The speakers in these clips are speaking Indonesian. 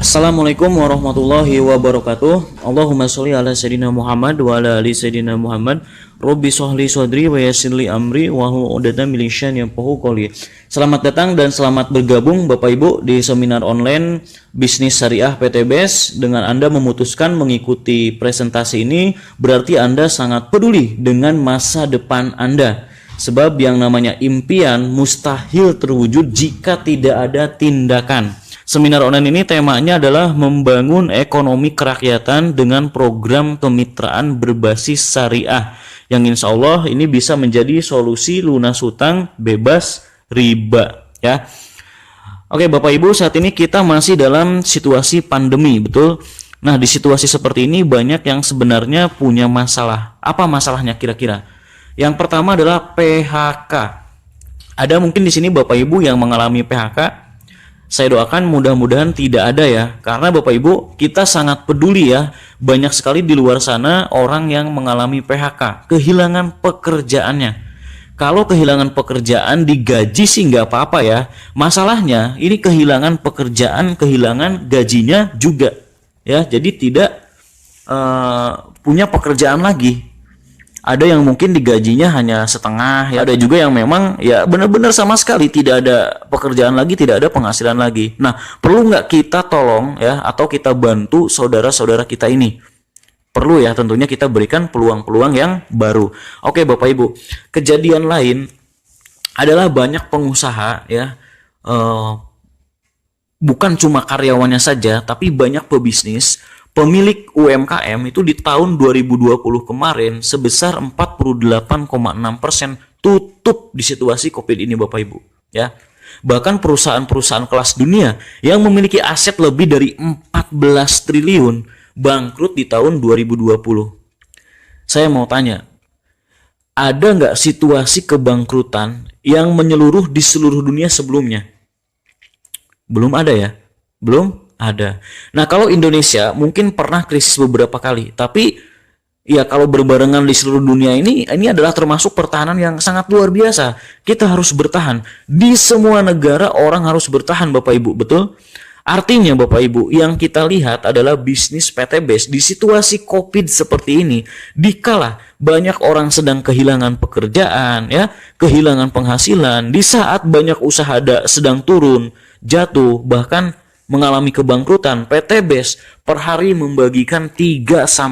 Assalamualaikum warahmatullahi wabarakatuh. Allahumma sholli ala sayyidina Muhammad wa ala ali sayyidina Muhammad. Rabbi sholli shodri wa yassirli amri wa hlul 'uqdatam min lisani yafqahu qawli. Selamat datang dan selamat bergabung Bapak Ibu di seminar online Bisnis Syariah PTBS. Dengan Anda memutuskan mengikuti presentasi ini, berarti Anda sangat peduli dengan masa depan Anda. Sebab yang namanya impian mustahil terwujud jika tidak ada tindakan. Seminar online ini temanya adalah membangun ekonomi kerakyatan dengan program kemitraan berbasis syariah yang insya Allah ini bisa menjadi solusi lunas hutang bebas riba ya. Oke Bapak Ibu, saat ini kita masih dalam situasi pandemi, betul? Nah, di situasi seperti ini banyak yang sebenarnya punya masalah. Apa masalahnya kira-kira? Yang pertama adalah PHK. Ada mungkin di sini Bapak Ibu yang mengalami PHK. Saya doakan mudah-mudahan tidak ada ya, karena Bapak Ibu kita sangat peduli ya. Banyak sekali di luar sana orang yang mengalami PHK, kehilangan pekerjaannya. Kalau kehilangan pekerjaan digaji sih nggak apa-apa ya. Masalahnya ini kehilangan pekerjaan, kehilangan gajinya juga ya. Jadi tidak punya pekerjaan lagi. Ada yang mungkin digajinya hanya setengah ya, ada juga yang memang ya benar-benar sama sekali tidak ada pekerjaan lagi, tidak ada penghasilan lagi. Nah, perlu nggak kita tolong ya, atau kita bantu saudara-saudara kita ini? Perlu ya, tentunya kita berikan peluang-peluang yang baru. Oke Bapak Ibu, kejadian lain adalah banyak pengusaha ya, bukan cuma karyawannya saja, tapi banyak pebisnis, pemilik UMKM itu di tahun 2020 kemarin sebesar 48,6% tutup di situasi Covid ini Bapak Ibu ya. Bahkan perusahaan-perusahaan kelas dunia yang memiliki aset lebih dari 14 triliun bangkrut di tahun 2020. Saya mau tanya, ada nggak situasi kebangkrutan yang menyeluruh di seluruh dunia sebelumnya? Belum ada ya? Belum ada. Nah, kalau Indonesia mungkin pernah krisis beberapa kali, tapi ya kalau berbarengan di seluruh dunia ini adalah termasuk pertahanan yang sangat luar biasa. Kita harus bertahan. Di semua negara orang harus bertahan Bapak Ibu, betul? Artinya Bapak Ibu, yang kita lihat adalah bisnis PTBS di situasi Covid seperti ini, dikala banyak orang sedang kehilangan pekerjaan ya, kehilangan penghasilan, di saat banyak usaha sedang turun, jatuh, bahkan mengalami kebangkrutan, PTBS per hari membagikan 3-5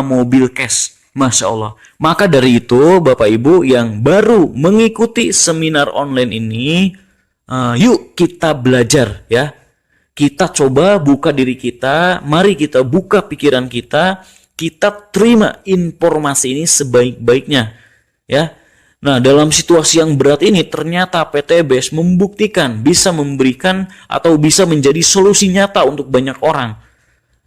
mobil cash. Masya Allah. Maka dari itu Bapak Ibu yang baru mengikuti seminar online ini, yuk kita belajar ya. Kita coba buka diri kita, mari kita buka pikiran kita terima informasi ini sebaik-baiknya ya. Nah, dalam situasi yang berat ini ternyata PTBS membuktikan bisa memberikan atau bisa menjadi solusi nyata untuk banyak orang.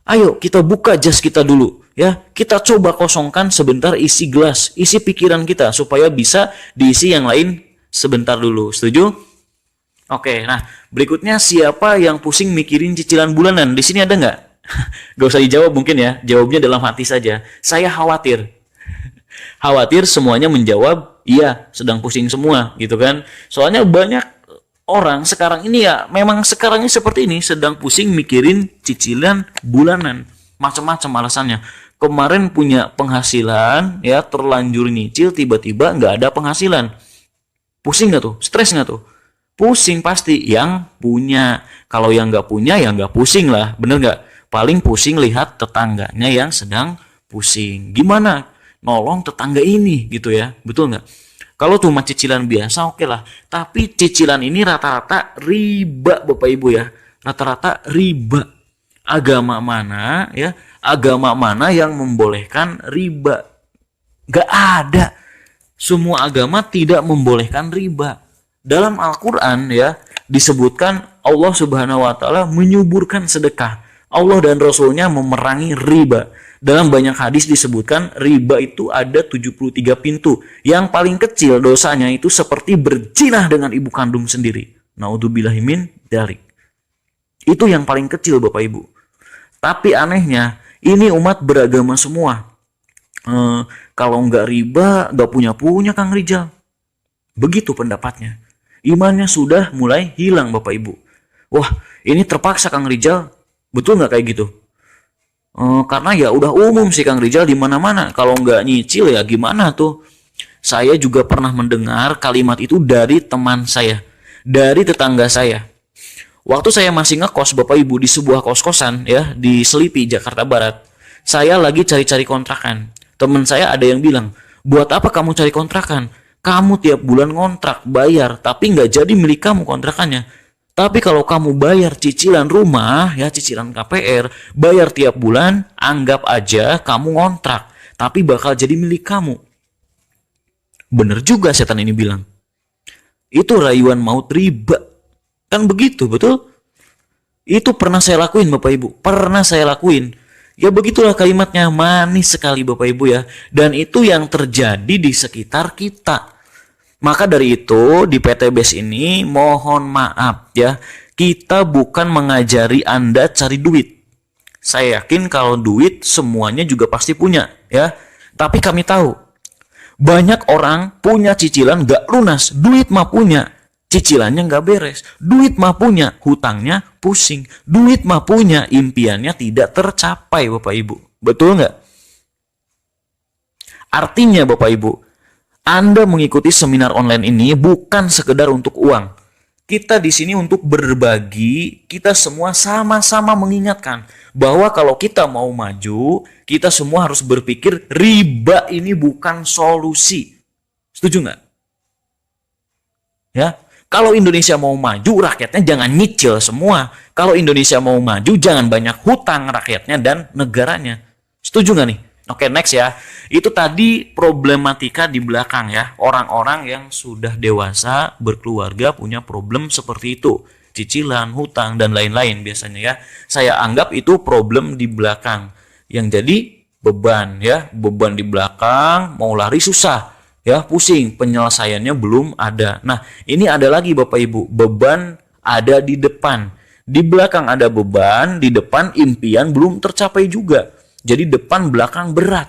Ayo kita buka jas kita dulu ya. Kita coba kosongkan sebentar isi gelas, isi pikiran kita supaya bisa diisi yang lain sebentar dulu. Setuju? Oke, nah berikutnya siapa yang pusing mikirin cicilan bulanan? Di sini ada nggak? Gak usah dijawab mungkin ya, jawabnya dalam hati saja. Saya khawatir. Khawatir semuanya menjawab iya, sedang pusing semua gitu kan. Soalnya banyak orang sekarang ini ya memang sekarangnya seperti ini, sedang pusing mikirin cicilan bulanan. Macam-macam alasannya. Kemarin punya penghasilan ya, terlanjur nyicil, tiba-tiba nggak ada penghasilan. Pusing nggak tuh? Stres nggak tuh? Pusing pasti yang punya. Kalau yang nggak punya ya nggak pusing lah, bener nggak? Paling pusing lihat tetangganya yang sedang pusing. Gimana nolong tetangga ini gitu ya, betul nggak? Kalau cuma cicilan biasa oke lah, tapi cicilan ini rata-rata riba Bapak Ibu ya, rata-rata riba. Agama mana ya? Agama mana yang membolehkan riba? Gak ada. Semua agama tidak membolehkan riba. Dalam Al-Quran ya disebutkan Allah Subhanahu Wa Taala menyuburkan sedekah. Allah dan Rasulnya memerangi riba. Dalam banyak hadis disebutkan riba itu ada 73 pintu. Yang paling kecil dosanya itu seperti berzina dengan ibu kandung sendiri. Naudzubillahi min dzalik. Itu yang paling kecil Bapak Ibu. Tapi anehnya ini umat beragama semua. Kalau nggak riba nggak punya Kang Rijal. Begitu pendapatnya. Imannya sudah mulai hilang Bapak Ibu. Wah, ini terpaksa Kang Rijal Betul nggak kayak gitu? Karena ya udah umum sih Kang Rijal di mana-mana. Kalau nggak nyicil ya gimana tuh? Saya juga pernah mendengar kalimat itu dari teman saya, dari tetangga saya. Waktu saya masih ngekos Bapak Ibu di sebuah kos-kosan ya di Selipi, Jakarta Barat. Saya lagi cari-cari kontrakan. Teman saya ada yang bilang, buat apa kamu cari kontrakan? Kamu tiap bulan ngontrak, bayar, tapi nggak jadi milik kamu kontrakannya. Tapi kalau kamu bayar cicilan rumah, ya cicilan KPR, bayar tiap bulan, anggap aja kamu ngontrak, tapi bakal jadi milik kamu. Bener juga setan ini bilang. Itu rayuan maut riba. Kan begitu, betul? Itu pernah saya lakuin Bapak Ibu. Pernah saya lakuin. Ya begitulah kalimatnya, manis sekali Bapak Ibu ya. Dan itu yang terjadi di sekitar kita. Maka dari itu di PT BES ini mohon maaf ya. Kita bukan mengajari Anda cari duit. Saya yakin kalau duit semuanya juga pasti punya ya. Tapi kami tahu banyak orang punya cicilan gak lunas, duit mah punya, cicilannya gak beres, duit mah punya, hutangnya pusing, duit mah punya, impiannya tidak tercapai Bapak Ibu. Betul nggak? Artinya Bapak Ibu, Anda mengikuti seminar online ini bukan sekedar untuk uang. Kita di sini untuk berbagi, kita semua sama-sama mengingatkan bahwa kalau kita mau maju, kita semua harus berpikir riba ini bukan solusi. Setuju nggak? Ya, kalau Indonesia mau maju, rakyatnya jangan nyicil semua. Kalau Indonesia mau maju, jangan banyak hutang rakyatnya dan negaranya. Setuju nggak nih? Oke, next ya. Itu tadi problematika di belakang ya. Orang-orang yang sudah dewasa, berkeluarga, punya problem seperti itu. Cicilan, hutang, dan lain-lain biasanya ya. Saya anggap itu problem di belakang. Yang jadi beban ya. Beban di belakang, mau lari susah. Ya, pusing. Penyelesaiannya belum ada. Nah, ini ada lagi Bapak Ibu. Beban ada di depan. Di belakang ada beban, di depan impian belum tercapai juga. Jadi depan belakang berat.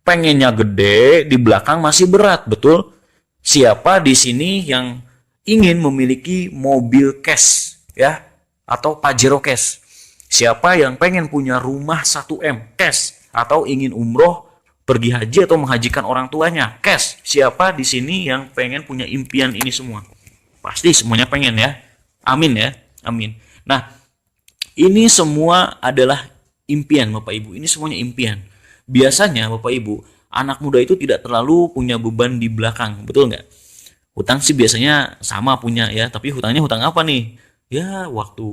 Pengennya gede, di belakang masih berat, betul? Siapa di sini yang ingin memiliki mobil cash ya atau Pajero cash? Siapa yang pengen punya rumah 1M cash atau ingin umroh, pergi haji atau menghajikan orang tuanya cash? Siapa di sini yang pengen punya impian ini semua? Pasti semuanya pengen ya. Amin ya. Amin. Nah, ini semua adalah impian Bapak Ibu, ini semuanya impian. Biasanya Bapak Ibu, anak muda itu tidak terlalu punya beban di belakang, betul nggak? Hutang sih biasanya sama punya ya, tapi hutangnya hutang apa nih? Ya waktu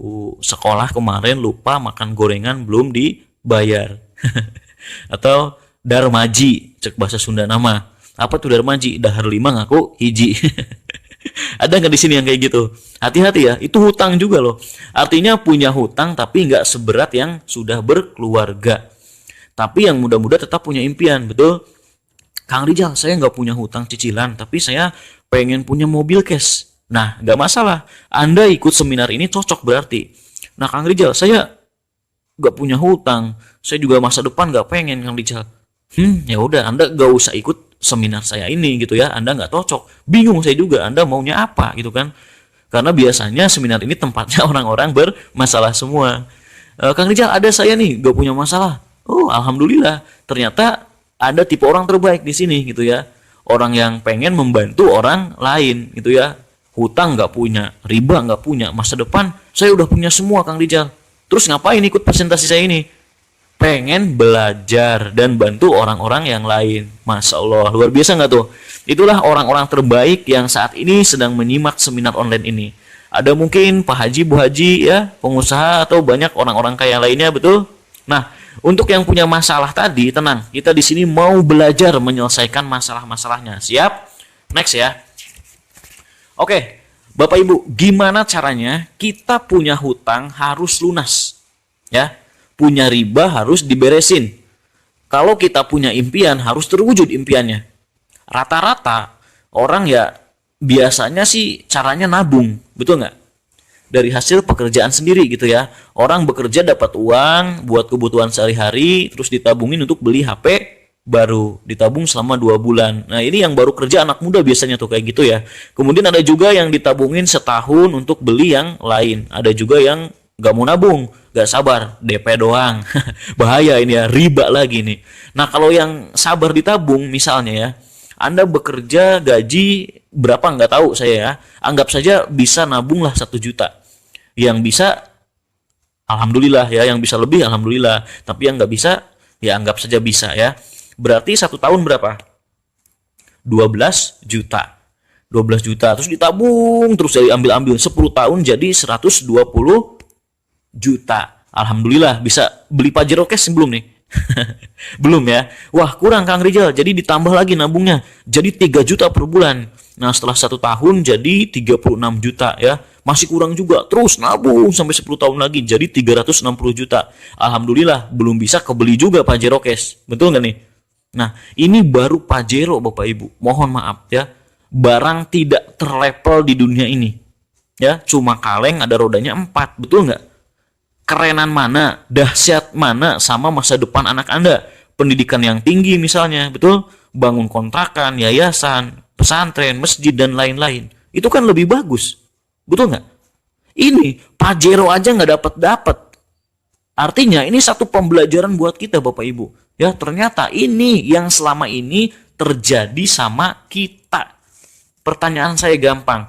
sekolah kemarin lupa makan gorengan belum dibayar. Atau darmaji, cek bahasa Sunda nama. Apa tuh darmaji? Dahar 5 ngaku hiji. Ada nggak di sini yang kayak gitu? Hati-hati ya, itu hutang juga loh. Artinya punya hutang tapi nggak seberat yang sudah berkeluarga. Tapi yang muda-muda tetap punya impian, betul? Kang Rijal, saya nggak punya hutang cicilan, tapi saya pengen punya mobil cash. Nah, nggak masalah. Anda ikut seminar ini cocok berarti. Nah, Kang Rijal, saya nggak punya hutang, saya juga masa depan nggak pengen Kang Rijal. Ya udah, Anda nggak usah ikut seminar saya ini gitu ya. Anda nggak cocok, bingung saya juga Anda maunya apa gitu kan. Karena biasanya seminar ini tempatnya orang-orang bermasalah semua. Kang Rijal, ada saya nih gak punya masalah. Oh alhamdulillah, ternyata ada tipe orang terbaik di sini gitu ya. Orang yang pengen membantu orang lain gitu ya. Hutang nggak punya, riba nggak punya, masa depan saya udah punya semua Kang Rijal. Terus ngapain ikut presentasi saya ini? Pengen belajar dan bantu orang-orang yang lain. Masya Allah, luar biasa nggak tuh? Itulah orang-orang terbaik yang saat ini sedang menyimak seminar online ini. Ada mungkin Pak Haji, Bu Haji, ya, pengusaha atau banyak orang-orang kaya lainnya, betul? Nah, untuk yang punya masalah tadi, tenang. Kita di sini mau belajar menyelesaikan masalah-masalahnya. Siap? Next ya. Oke, Bapak Ibu, gimana caranya kita punya hutang harus lunas? Ya. Punya riba harus diberesin. Kalau kita punya impian harus terwujud impiannya. Rata-rata orang ya biasanya sih caranya nabung, betul nggak? Dari hasil pekerjaan sendiri gitu ya. Orang bekerja dapat uang buat kebutuhan sehari-hari, terus ditabungin untuk beli HP baru, ditabung selama 2 bulan. Nah ini yang baru kerja anak muda biasanya tuh kayak gitu ya. Kemudian ada juga yang ditabungin setahun untuk beli yang lain. Ada juga yang nggak mau nabung, nggak sabar, DP doang. Bahaya ini ya, riba lagi nih. Nah, kalau yang sabar ditabung misalnya ya, Anda bekerja gaji berapa nggak tahu saya ya, anggap saja bisa nabung lah 1 juta. Yang bisa, alhamdulillah ya, yang bisa lebih alhamdulillah, tapi yang nggak bisa, ya anggap saja bisa ya. Berarti 1 tahun berapa? 12 juta. 12 juta terus ditabung terus dari ambil-ambil 10 tahun jadi 120 juta. Alhamdulillah bisa beli Pajero cash belum nih? Belum ya. Wah, kurang Kang Rizal. Jadi ditambah lagi nabungnya. Jadi 3 juta per bulan. Nah, setelah 1 tahun jadi 36 juta ya. Masih kurang juga. Terus nabung sampai 10 tahun lagi jadi 360 juta. Alhamdulillah belum bisa kebeli juga Pajero cash. Betul nggak nih? Nah, ini baru Pajero Bapak Ibu. Mohon maaf ya. Barang tidak terlevel di dunia ini. Ya, cuma kaleng ada rodanya 4. Betul nggak? Kerenan mana, dahsyat mana sama masa depan anak Anda. Pendidikan yang tinggi misalnya, betul? Bangun kontrakan, yayasan, pesantren, masjid, dan lain-lain. Itu kan lebih bagus. Betul nggak? Ini, Pajero aja nggak dapat. Artinya ini satu pembelajaran buat kita Bapak Ibu. Ya, ternyata ini yang selama ini terjadi sama kita. Pertanyaan saya gampang.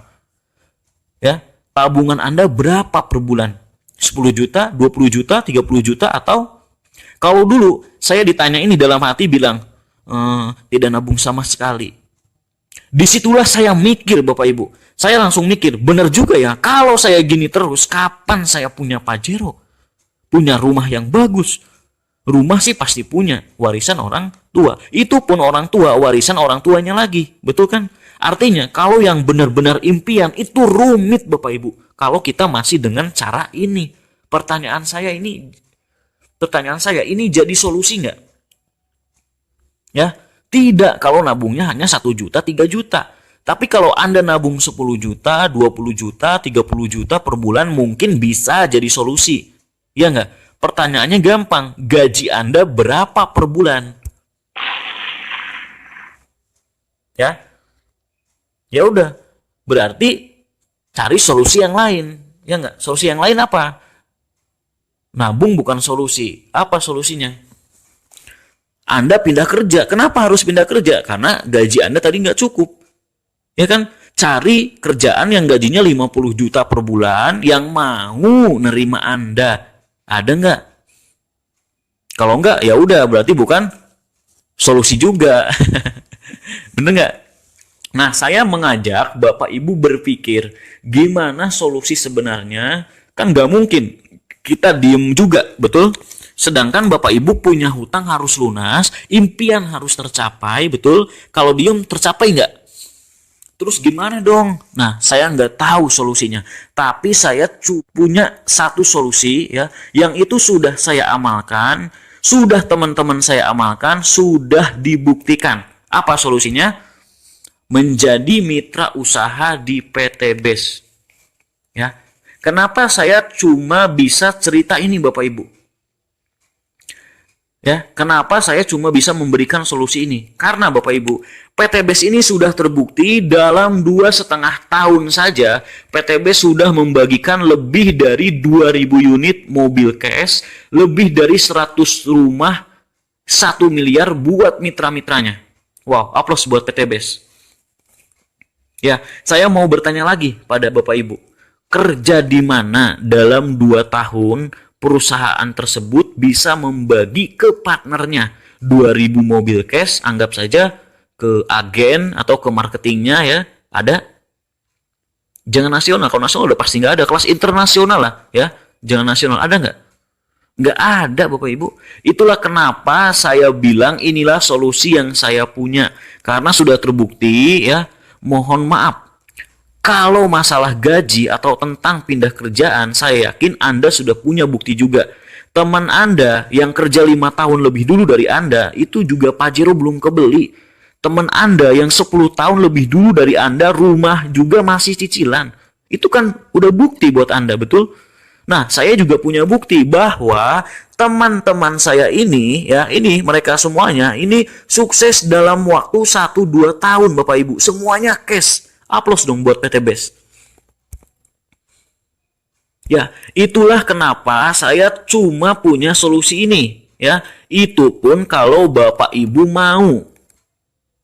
Ya, tabungan Anda berapa per bulan? 10 juta, 20 juta, 30 juta, atau kalau dulu saya ditanya ini dalam hati bilang, tidak nabung sama sekali. Disitulah saya mikir Bapak Ibu. Saya langsung mikir, benar juga ya, kalau saya gini terus, kapan saya punya Pajero? Punya rumah yang bagus. Rumah sih pasti punya, warisan orang tua. Itu pun orang tua, warisan orang tuanya lagi. Betul kan? Artinya kalau yang benar-benar impian itu rumit Bapak Ibu. Kalau kita masih dengan cara ini. Pertanyaan saya ini jadi solusi nggak? Ya, tidak kalau nabungnya hanya 1 juta, 3 juta. Tapi kalau Anda nabung 10 juta, 20 juta, 30 juta per bulan mungkin bisa jadi solusi. Ya nggak? Pertanyaannya gampang, gaji Anda berapa per bulan? Ya, ya udah, berarti cari solusi yang lain. Ya nggak? Solusi yang lain apa? Nabung bukan solusi. Apa solusinya? Anda pindah kerja. Kenapa harus pindah kerja? Karena gaji Anda tadi nggak cukup. Ya kan? Cari kerjaan yang gajinya 50 juta per bulan yang mau nerima Anda. Ada nggak? Kalau nggak, ya udah berarti bukan solusi juga. Bener nggak? Nah, saya mengajak Bapak Ibu berpikir gimana solusi sebenarnya. Kan nggak mungkin kita diem juga, betul? Sedangkan Bapak Ibu punya hutang harus lunas, impian harus tercapai, betul? Kalau diem tercapai nggak? Terus gimana dong? Nah, saya nggak tahu solusinya. Tapi saya punya satu solusi ya, yang itu sudah saya amalkan, sudah teman-teman saya amalkan, sudah dibuktikan. Apa solusinya? Menjadi mitra usaha di PT BES. Ya. Kenapa saya cuma bisa cerita ini Bapak Ibu? Ya, kenapa saya cuma bisa memberikan solusi ini? Karena Bapak Ibu, PT BES ini sudah terbukti dalam 2,5 tahun saja, PT BES sudah membagikan lebih dari 2.000 unit mobil cash, lebih dari 100 rumah, 1 miliar buat mitra-mitranya. Wow, aplaus buat PT BES. Ya, saya mau bertanya lagi pada Bapak Ibu, kerja di mana dalam 2 tahun perusahaan tersebut bisa membagi ke partnernya 2.000 mobil cash, anggap saja ke agen atau ke marketingnya ya, ada? Jangan nasional, kalau nasional udah pasti nggak ada, kelas internasional lah ya, jangan nasional, ada nggak? Nggak ada Bapak Ibu. Itulah kenapa saya bilang inilah solusi yang saya punya, karena sudah terbukti ya. Mohon maaf, kalau masalah gaji atau tentang pindah kerjaan, saya yakin Anda sudah punya bukti juga. Teman Anda yang kerja 5 tahun lebih dulu dari Anda, itu juga Pajero belum kebeli. Teman Anda yang 10 tahun lebih dulu dari Anda, rumah juga masih cicilan. Itu kan udah bukti buat Anda, betul? Nah, saya juga punya bukti bahwa teman-teman saya ini, ya ini mereka semuanya, ini sukses dalam waktu 1-2 tahun Bapak Ibu. Semuanya cash. Aplaus dong buat PT BES. Ya, itulah kenapa saya cuma punya solusi ini. Ya, itu pun kalau Bapak Ibu mau.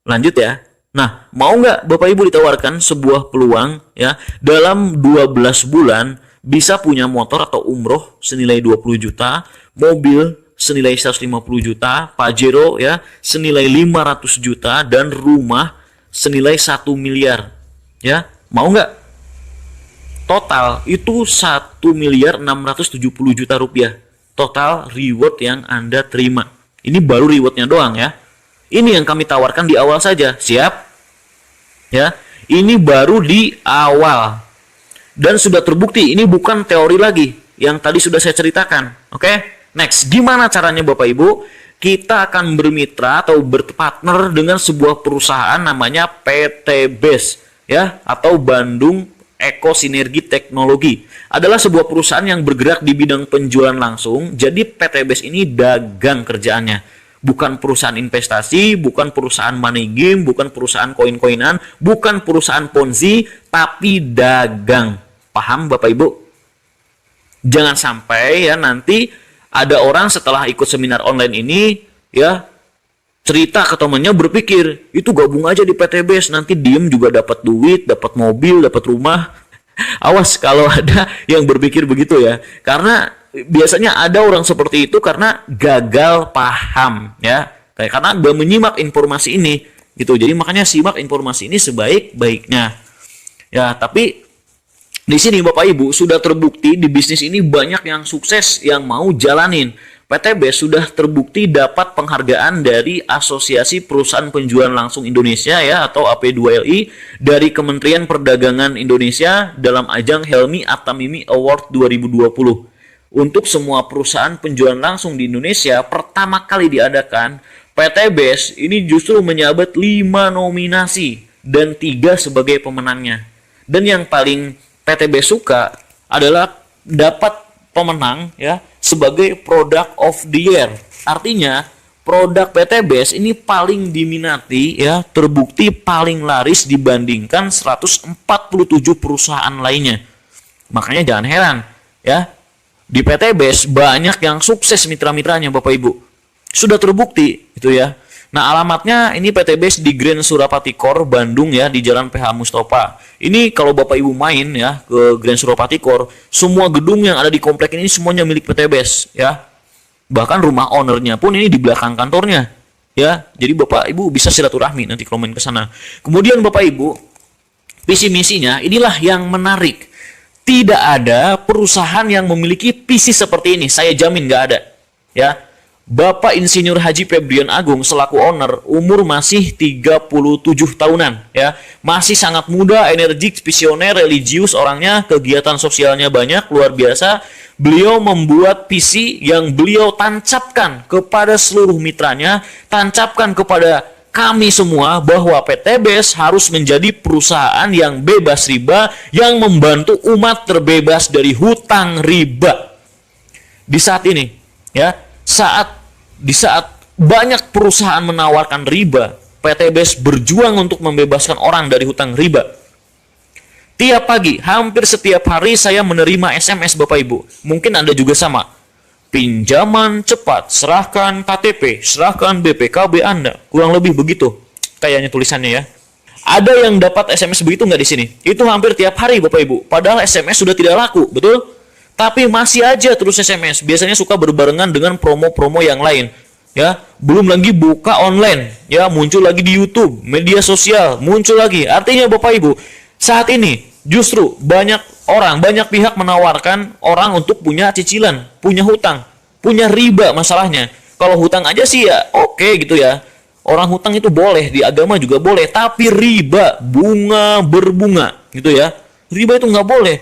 Lanjut ya. Nah, mau nggak Bapak Ibu ditawarkan sebuah peluang ya dalam 12 bulan bisa punya motor atau umroh senilai 20 juta, mobil senilai 150 juta, Pajero ya senilai 500 juta dan rumah senilai 1 miliar. Ya, mau nggak? Total itu 1.670.000.000 rupiah. Total reward yang Anda terima. Ini baru rewardnya doang ya. Ini yang kami tawarkan di awal saja. Siap? Ya. Ini baru di awal. Dan sudah terbukti, ini bukan teori lagi. Yang tadi sudah saya ceritakan. Oke? Next, gimana caranya Bapak Ibu? Kita akan bermitra atau berpartner dengan sebuah perusahaan namanya PT BES. Ya, atau Bandung Eko Sinergi Teknologi. Adalah sebuah perusahaan yang bergerak di bidang penjualan langsung. Jadi PT BES ini dagang kerjaannya. Bukan perusahaan investasi, bukan perusahaan money game, bukan perusahaan koin-koinan, bukan perusahaan ponzi, tapi dagang. Paham Bapak Ibu? Jangan sampai ya nanti ada orang setelah ikut seminar online ini ya cerita ke temannya berpikir, itu gabung aja di PT BES, nanti diem juga dapat duit, dapat mobil, dapat rumah. Awas kalau ada yang berpikir begitu ya. Karena biasanya ada orang seperti itu karena gagal paham ya. Karena gak menyimak informasi ini gitu. Jadi makanya simak informasi ini sebaik-baiknya. Ya, tapi di sini Bapak Ibu sudah terbukti di bisnis ini banyak yang sukses yang mau jalanin. PT BES sudah terbukti dapat penghargaan dari Asosiasi Perusahaan Penjualan Langsung Indonesia ya atau AP2LI dari Kementerian Perdagangan Indonesia dalam ajang Helmi Atamimi Award 2020. Untuk semua perusahaan penjualan langsung di Indonesia pertama kali diadakan, PT BES ini justru menyabet 5 nominasi dan 3 sebagai pemenangnya. Dan yang paling PT BES suka adalah dapat pemenang ya sebagai Product of the Year. Artinya produk PT BES ini paling diminati ya, terbukti paling laris dibandingkan 147 perusahaan lainnya. Makanya jangan heran ya, di PT BES banyak yang sukses mitra-mitranya Bapak Ibu. Sudah terbukti itu ya. Nah, alamatnya ini PT BES di Grand Surapati Core Bandung ya, di Jalan PH Mustofa. Ini kalau Bapak Ibu main ya ke Grand Surapati Core, semua gedung yang ada di komplek ini semuanya milik PT BES ya. Bahkan rumah ownernya pun ini di belakang kantornya ya. Jadi Bapak Ibu bisa silaturahmi nanti kalau main ke sana. Kemudian Bapak Ibu, visi misinya inilah yang menarik. Tidak ada perusahaan yang memiliki visi seperti ini. Saya jamin nggak ada ya. Bapak Insinyur Haji Febrian Agung selaku owner umur masih 37 tahunan ya. Masih sangat muda, energik, visioner, religius orangnya, kegiatan sosialnya banyak, luar biasa. Beliau membuat visi yang beliau tancapkan kepada seluruh mitranya, tancapkan kepada kami semua bahwa PT BES harus menjadi perusahaan yang bebas riba, yang membantu umat terbebas dari hutang riba. Di saat ini ya, di saat banyak perusahaan menawarkan riba, PT BES berjuang untuk membebaskan orang dari hutang riba. Tiap pagi, hampir setiap hari saya menerima SMS Bapak Ibu. Mungkin Anda juga sama. Pinjaman cepat, serahkan KTP, serahkan BPKB Anda. Kurang lebih begitu kayaknya tulisannya ya. Ada yang dapat SMS begitu nggak di sini? Itu hampir tiap hari Bapak Ibu. Padahal SMS sudah tidak laku, betul? Tapi masih aja terus SMS. Biasanya suka berbarengan dengan promo-promo yang lain. Ya, belum lagi buka online. Ya, muncul lagi di YouTube, media sosial, muncul lagi. Artinya Bapak Ibu, saat ini justru banyak pihak menawarkan orang untuk punya cicilan, punya hutang, punya riba masalahnya. Kalau hutang aja sih ya oke gitu ya. Orang hutang itu boleh, di agama juga boleh. Tapi riba, bunga berbunga gitu ya. Riba itu nggak boleh.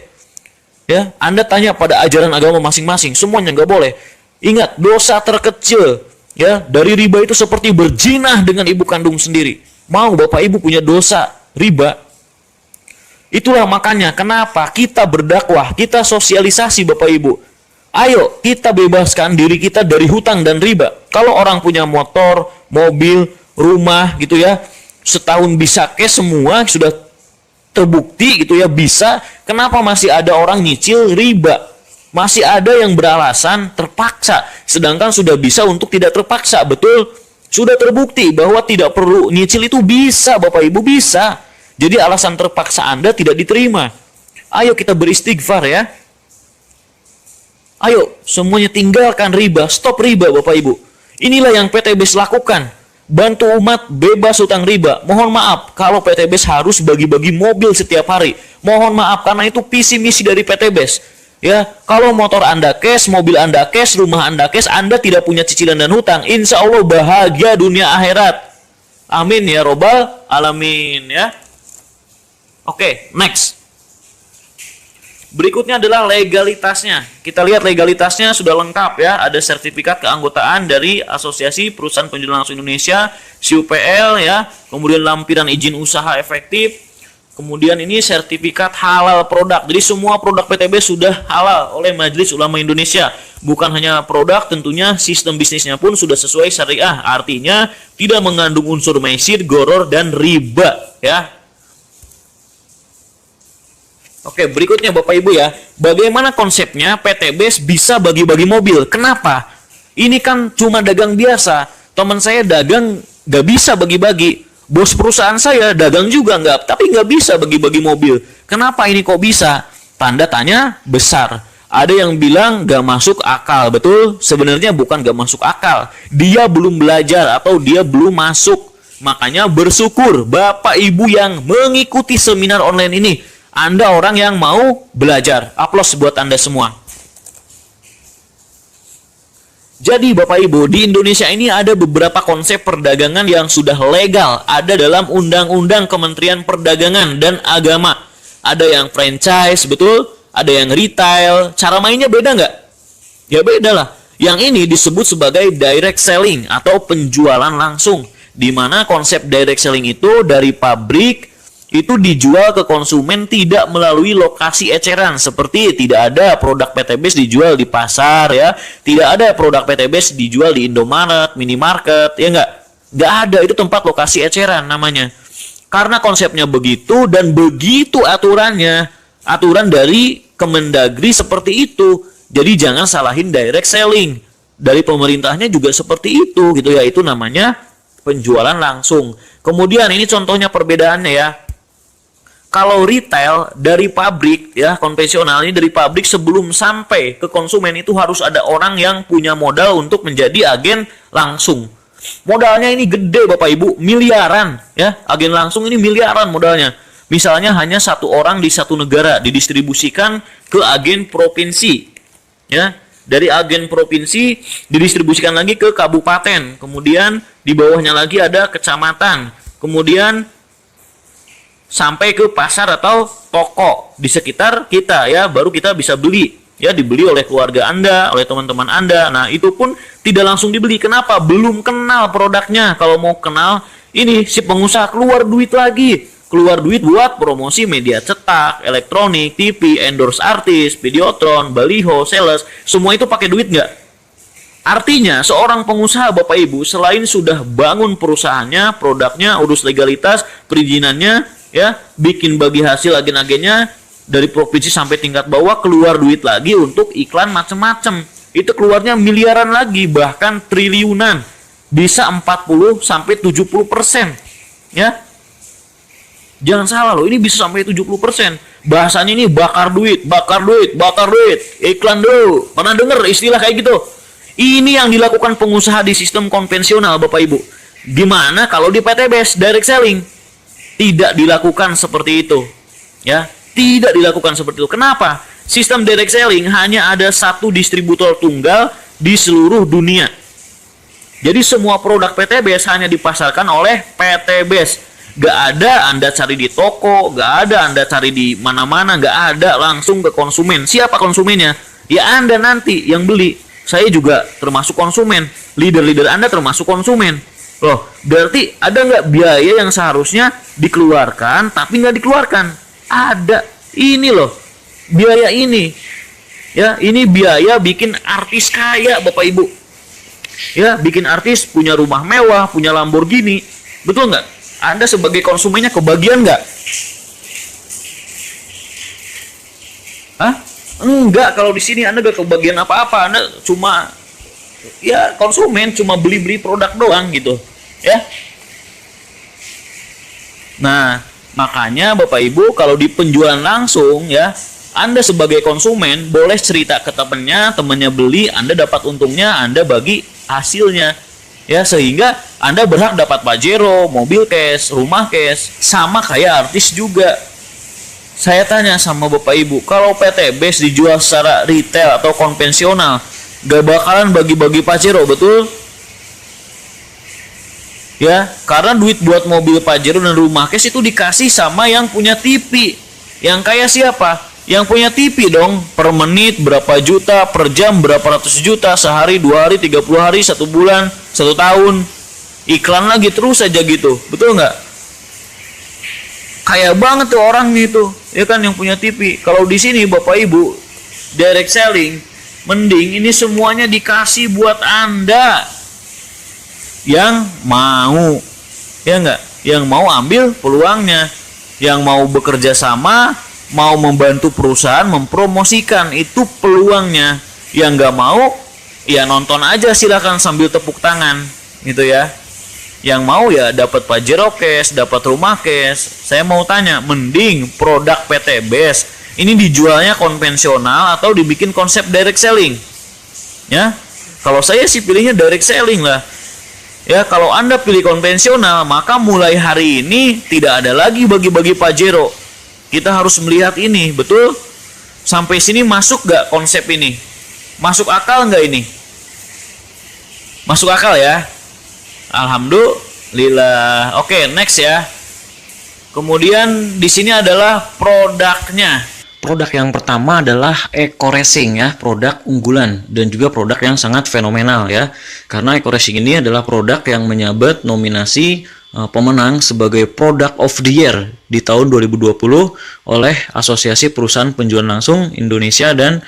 Ya, Anda tanya pada ajaran agama masing-masing, semuanya nggak boleh. Ingat, dosa terkecil ya dari riba itu seperti berzinah dengan ibu kandung sendiri. Mau Bapak Ibu punya dosa riba? Itulah makanya kenapa kita berdakwah, kita sosialisasi Bapak Ibu. Ayo kita bebaskan diri kita dari hutang dan riba. Kalau orang punya motor, mobil, rumah gitu ya, setahun bisa cash semua sudah terbukti gitu ya bisa, kenapa masih ada orang nyicil riba? Masih ada yang beralasan terpaksa, sedangkan sudah bisa untuk tidak terpaksa, betul? Sudah terbukti bahwa tidak perlu nyicil itu bisa, Bapak Ibu, bisa. Jadi alasan terpaksa Anda tidak diterima. Ayo kita beristighfar ya. Ayo semuanya tinggalkan riba, stop riba Bapak Ibu. Inilah yang PTBS lakukan. Bantu umat bebas hutang riba. Mohon maaf kalau PTBS harus bagi-bagi mobil setiap hari. Mohon maaf karena itu visi misi dari PTBS. Ya, kalau motor Anda cash, mobil Anda cash, rumah Anda cash, Anda tidak punya cicilan dan hutang, insya Allah bahagia dunia akhirat. Amin ya robbal alamin ya. Oke, next. Berikutnya adalah legalitasnya. Kita lihat legalitasnya sudah lengkap ya. Ada sertifikat keanggotaan dari Asosiasi Perusahaan Penjualan Langsung Indonesia, SIUPL ya. Kemudian lampiran izin usaha efektif. Kemudian ini sertifikat halal produk. Jadi semua produk PTB sudah halal oleh Majelis Ulama Indonesia. Bukan hanya produk, tentunya sistem bisnisnya pun sudah sesuai syariah. Artinya tidak mengandung unsur maisir, goror, dan riba ya. Oke, berikutnya Bapak Ibu ya. Bagaimana konsepnya PTBS bisa bagi-bagi mobil? Kenapa? Ini kan cuma dagang biasa. Teman saya dagang gak bisa bagi-bagi. Bos perusahaan saya dagang juga tapi nggak bisa bagi-bagi mobil. Kenapa ini kok bisa? Tanda tanya besar. Ada yang bilang gak masuk akal, betul? Sebenarnya bukan gak masuk akal. Dia belum belajar atau dia belum masuk. Makanya bersyukur Bapak Ibu yang mengikuti seminar online ini. Anda orang yang mau belajar. Aplaus buat Anda semua. Jadi Bapak Ibu, di Indonesia ini ada beberapa konsep perdagangan yang sudah legal. Ada dalam Undang-Undang Kementerian Perdagangan dan Agama. Ada yang franchise, betul? Ada yang retail. Cara mainnya beda nggak? Ya beda lah. Yang ini disebut sebagai direct selling atau penjualan langsung. Di mana konsep direct selling itu dari pabrik itu dijual ke konsumen tidak melalui lokasi eceran, seperti tidak ada produk PTBS dijual di pasar ya, tidak ada produk PTBS dijual di Indomaret, minimarket, ya nggak ada, itu tempat lokasi eceran namanya. Karena konsepnya begitu dan begitu aturannya, aturan dari Kemendagri seperti itu, jadi jangan salahin direct selling. Dari pemerintahnya juga seperti itu gitu ya, itu namanya penjualan langsung. Kemudian ini contohnya perbedaannya ya. Kalau retail dari pabrik ya, konvensional ini dari pabrik sebelum sampai ke konsumen itu harus ada orang yang punya modal untuk menjadi agen langsung. Modalnya ini gede Bapak Ibu, miliaran ya. Agen langsung ini miliaran modalnya. Misalnya hanya satu orang di satu negara didistribusikan ke agen provinsi ya. Dari agen provinsi didistribusikan lagi ke kabupaten. Kemudian di bawahnya lagi ada kecamatan. Kemudian sampai ke pasar atau toko di sekitar kita ya, baru kita bisa beli ya, dibeli oleh keluarga Anda, oleh teman-teman Anda. Nah itu pun tidak langsung dibeli. Kenapa? Belum kenal produknya. Kalau mau kenal, ini si pengusaha keluar duit lagi, keluar duit buat promosi media cetak, elektronik, TV, endorse artis, videotron, baliho, sales, semua itu pakai duit nggak? Artinya seorang pengusaha Bapak Ibu selain sudah bangun perusahaannya, produknya, urus legalitas, perizinannya ya, bikin bagi hasil agen-agennya dari provinsi sampai tingkat bawah, keluar duit lagi untuk iklan macam-macam. Itu keluarnya miliaran lagi, bahkan triliunan. Bisa 40 sampai 70% ya. Jangan salah loh, ini bisa sampai 70%. Bahasanya ini bakar duit, bakar duit, bakar duit. Iklan dulu. Pernah dengar istilah kayak gitu? Ini yang dilakukan pengusaha di sistem konvensional Bapak Ibu. Gimana kalau di PTBS direct selling? Tidak dilakukan seperti itu ya, tidak dilakukan seperti itu. Kenapa? Sistem direct selling hanya ada satu distributor tunggal di seluruh dunia. Jadi semua produk PTBS hanya dipasarkan oleh PTBS. Gak ada Anda cari di toko, gak ada Anda cari di mana-mana, gak ada, langsung ke konsumen. Siapa konsumennya? Ya Anda nanti yang beli. Saya juga termasuk konsumen, leader-leader Anda termasuk konsumen. Loh, berarti ada nggak biaya yang seharusnya dikeluarkan tapi nggak dikeluarkan? Ada. Ini loh, biaya ini. Ya, ini biaya bikin artis kaya Bapak Ibu. Ya, bikin artis punya rumah mewah, punya Lamborghini. Betul nggak? Anda sebagai konsumennya kebagian nggak? Hah? Enggak, kalau di sini Anda gak kebagian apa-apa. Anda cuma ya konsumen, cuma beli-beli produk doang gitu. Ya. Nah, makanya Bapak Ibu kalau di penjualan langsung ya, Anda sebagai konsumen boleh cerita ke temannya beli, Anda dapat untungnya, Anda bagi hasilnya. Ya, sehingga Anda berhak dapat Pajero, mobil cash, rumah cash, sama kayak artis juga. Saya tanya sama Bapak Ibu, kalau PTBs dijual secara retail atau konvensional, gak bakalan bagi-bagi Pajero, betul? Ya, karena duit buat mobil Pajero dan rumah cash itu dikasih sama yang punya TV. Yang kaya siapa? Yang punya TV dong. Per menit berapa juta, per jam berapa ratus juta, sehari, 2 hari, 30 hari, 1 bulan, 1 tahun. Iklan lagi terus aja gitu, betul nggak? Kaya banget tuh orang itu, ya kan, yang punya TV. Kalau di sini Bapak Ibu direct selling, mending ini semuanya dikasih buat Anda yang mau, ya enggak, yang mau ambil peluangnya, yang mau bekerja sama, mau membantu perusahaan mempromosikan, itu peluangnya. Yang enggak mau ya nonton aja, silakan sambil tepuk tangan gitu ya. Yang mau ya dapat Pajero cash, dapat rumah cash. Saya mau tanya, mending produk PTBs ini dijualnya konvensional atau dibikin konsep direct selling? Ya, kalau saya sih pilihnya direct selling lah. Ya, kalau Anda pilih konvensional, maka mulai hari ini tidak ada lagi bagi-bagi Pajero. Kita harus melihat ini, betul? Sampai sini masuk gak konsep ini? Masuk akal nggak ini? Masuk akal ya? Alhamdulillah. Oke, next ya. Kemudian di sini adalah produknya. Produk yang pertama adalah Eco Racing ya, produk unggulan dan juga produk yang sangat fenomenal ya. Karena Eco Racing ini adalah produk yang menyabet nominasi pemenang sebagai Product of the Year di tahun 2020 oleh Asosiasi Perusahaan Penjualan Langsung Indonesia dan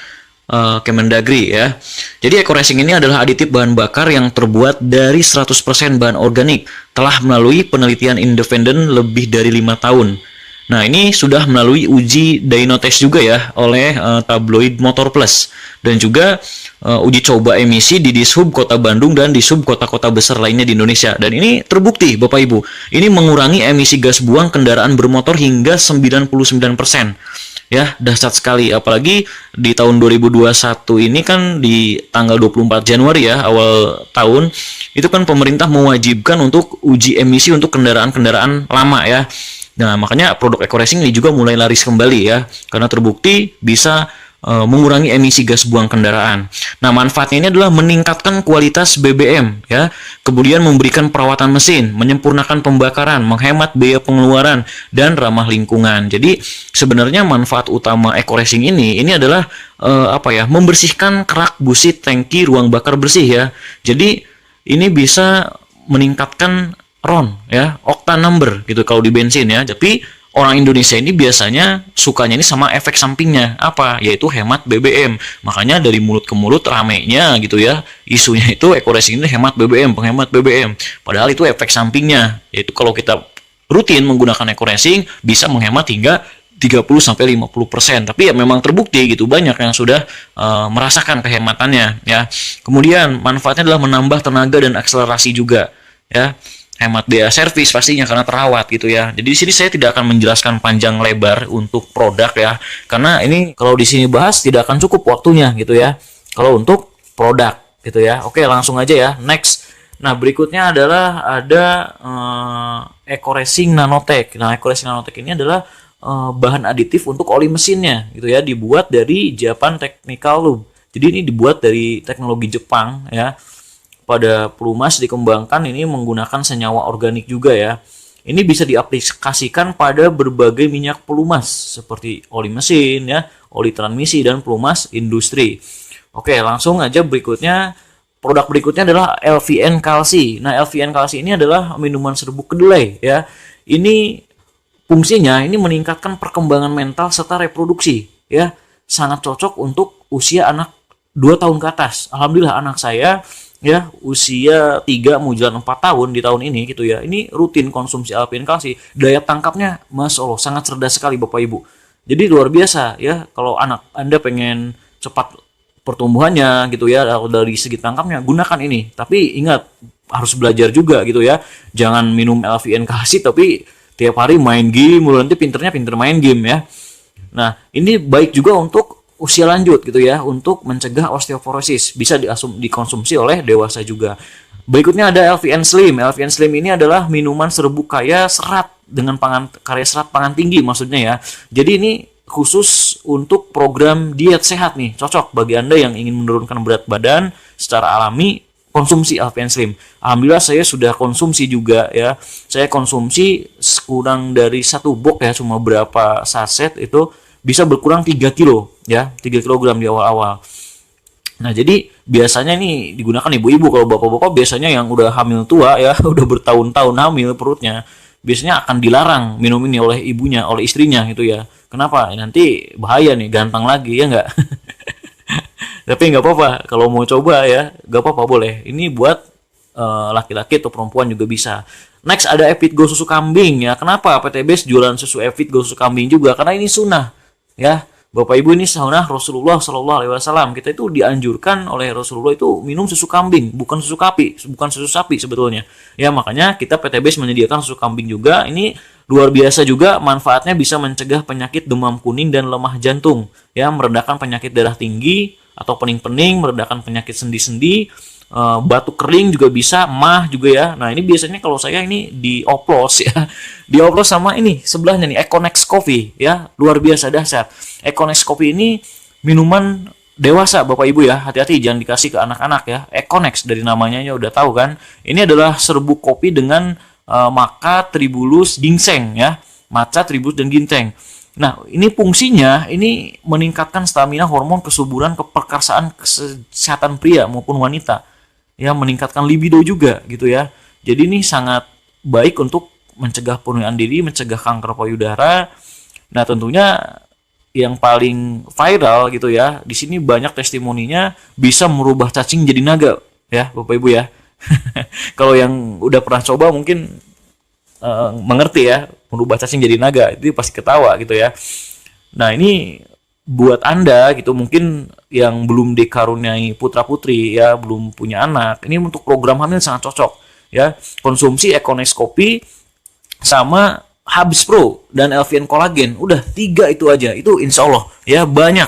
Kemendagri ya. Jadi Eco Racing ini adalah aditif bahan bakar yang terbuat dari 100% bahan organik, telah melalui penelitian independen lebih dari 5 tahun. Nah, ini sudah melalui uji dyno test juga ya oleh tabloid Motor Plus, dan juga uji coba emisi di Dishub Kota Bandung dan Dishub kota-kota besar lainnya di Indonesia. Dan ini terbukti Bapak Ibu, ini mengurangi emisi gas buang kendaraan bermotor hingga 99%. Ya, dahsyat sekali. Apalagi di tahun 2021 ini kan di tanggal 24 Januari ya, awal tahun, itu kan pemerintah mewajibkan untuk uji emisi untuk kendaraan-kendaraan lama ya. Nah, makanya produk Eco Racing ini juga mulai laris kembali ya, karena terbukti bisa mengurangi emisi gas buang kendaraan. Nah, manfaatnya ini adalah meningkatkan kualitas BBM ya, kemudian memberikan perawatan mesin, menyempurnakan pembakaran, menghemat biaya pengeluaran, dan ramah lingkungan. Jadi sebenarnya manfaat utama Eco Racing ini adalah membersihkan kerak, busit, tangki, ruang bakar bersih ya. Jadi ini bisa meningkatkan RON ya, octane number gitu kalau di bensin ya. Tapi orang Indonesia ini biasanya sukanya ini sama efek sampingnya, apa? Yaitu hemat BBM. Makanya dari mulut ke mulut ramenya gitu ya, isunya itu Eco Racing ini hemat BBM, penghemat BBM. Padahal itu efek sampingnya, yaitu kalau kita rutin menggunakan Eco Racing bisa menghemat hingga 30-50%. Tapi ya memang terbukti gitu, banyak yang sudah merasakan kehematannya ya. Kemudian manfaatnya adalah menambah tenaga dan akselerasi juga ya. Hemat biaya servis pastinya karena terawat gitu ya. Jadi di sini saya tidak akan menjelaskan panjang lebar untuk produk ya, karena ini kalau di sini bahas tidak akan cukup waktunya gitu ya. Kalau untuk produk gitu ya. Oke, langsung aja ya. Next. Nah, berikutnya adalah ada Eco Racing Nanotech. Nah, Eco Racing Nanotech ini adalah bahan aditif untuk oli mesinnya gitu ya, dibuat dari Japan Technical Lube. Jadi ini dibuat dari teknologi Jepang ya. Pada pelumas dikembangkan ini menggunakan senyawa organik juga ya. Ini bisa diaplikasikan pada berbagai minyak pelumas seperti oli mesin ya, oli transmisi, dan pelumas industri. Oke, langsung aja berikutnya. Produk berikutnya adalah LVN Kalsi. Nah, LVN Kalsi ini adalah minuman serbuk kedelai ya. Ini fungsinya ini meningkatkan perkembangan mental serta reproduksi ya. Sangat cocok untuk usia anak 2 tahun ke atas. Alhamdulillah anak saya ya usia 3 mau jalan 4 tahun di tahun ini gitu ya. Ini rutin konsumsi LVN Kalsi. Daya tangkapnya Masya Allah sangat cerdas sekali Bapak Ibu. Jadi luar biasa ya, kalau anak Anda pengen cepat pertumbuhannya gitu ya, dari segi tangkapnya, gunakan ini. Tapi ingat, harus belajar juga gitu ya. Jangan minum LVN kasih tapi tiap hari main game, nanti pinter main game ya. Nah, ini baik juga untuk usia lanjut gitu ya, untuk mencegah osteoporosis. Bisa dikonsumsi oleh dewasa juga. Berikutnya ada LVN Slim. LVN Slim ini adalah minuman serbuk kaya serat dengan kaya serat pangan tinggi maksudnya ya. Jadi ini khusus untuk program diet sehat nih, cocok bagi Anda yang ingin menurunkan berat badan secara alami. Konsumsi LVN Slim. Alhamdulillah saya sudah konsumsi juga ya. Saya konsumsi kurang dari 1 box ya, cuma berapa saset itu bisa berkurang 3 kilo ya, 3 kilogram di awal-awal. Nah, jadi biasanya nih digunakan ibu-ibu. Kalau bapak-bapak biasanya yang udah hamil tua ya, udah bertahun-tahun hamil perutnya, biasanya akan dilarang minum ini oleh ibunya, oleh istrinya gitu ya. Kenapa? Nanti bahaya nih, ganteng lagi ya nggak? Tapi nggak apa-apa, kalau mau coba ya, nggak apa-apa, boleh. Ini buat laki-laki atau perempuan juga bisa. Next ada Evitgo susu kambing ya. Kenapa PTBS jualan susu Evitgo susu kambing juga? Karena ini sunnah ya. Bapak Ibu, ini sunnah Rasulullah Shallallahu Alaihi Wasallam. Kita itu dianjurkan oleh Rasulullah itu minum susu kambing, bukan susu sapi sebetulnya. Ya, makanya kita PTBS menyediakan susu kambing juga. Ini luar biasa juga, manfaatnya bisa mencegah penyakit demam kuning dan lemah jantung, ya, meredakan penyakit darah tinggi atau pening-pening, meredakan penyakit sendi-sendi, batuk kering juga bisa, mah juga ya. Nah, ini biasanya kalau saya ini dioplos ya. Dioplos sama ini sebelahnya nih, Econex Coffee ya. Luar biasa dahsyat. Econex Coffee ini minuman dewasa Bapak Ibu ya. Hati-hati jangan dikasih ke anak-anak ya. Econex dari namanya ya udah tahu kan. Ini adalah serbuk kopi dengan maca, tribulus, ginseng ya. Maca, tribulus dan ginseng. Nah, ini fungsinya ini meningkatkan stamina, hormon kesuburan, keperkasaan, kesehatan pria maupun wanita. Ya, meningkatkan libido juga gitu ya. Jadi ini sangat baik untuk mencegah penuaan diri, mencegah kanker payudara. Nah, tentunya yang paling viral gitu ya, di sini banyak testimoninya bisa merubah cacing jadi naga ya, Bapak Ibu ya. Kalau yang udah pernah coba mungkin mengerti ya, merubah cacing jadi naga itu pasti ketawa gitu ya. Nah, ini buat Anda gitu mungkin yang belum dikaruniai putra putri ya, belum punya anak, ini untuk program hamil sangat cocok ya. Konsumsi Econex Kopi sama Habs Pro dan LVN Collagen, udah 3 itu aja, itu insya Allah ya banyak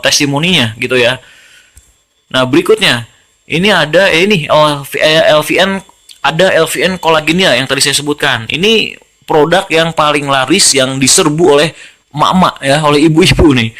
testimoninya gitu ya. Nah, berikutnya ini ada LVN, ada LVN Collagenia yang tadi saya sebutkan. Ini produk yang paling laris yang diserbu oleh emak-emak ya, oleh ibu-ibu nih.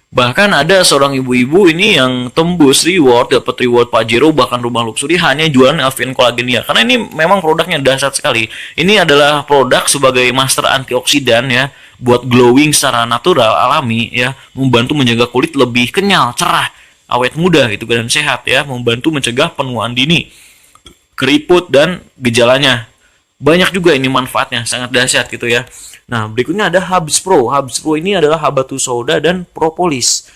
Bahkan ada seorang ibu-ibu ini yang tembus dapat reward Pajero, bahkan rumah luxury hanya jualan LVN Collagenia. Karena ini memang produknya dahsyat sekali. Ini adalah produk sebagai master antioksidan ya, buat glowing secara natural, alami ya, membantu menjaga kulit lebih kenyal, cerah, awet muda gitu dan sehat ya, membantu mencegah penuaan dini, keriput dan gejalanya. Banyak juga ini manfaatnya, sangat dahsyat gitu ya. Nah, berikutnya ada Habs Pro. Habs Pro ini adalah habatus sauda dan propolis.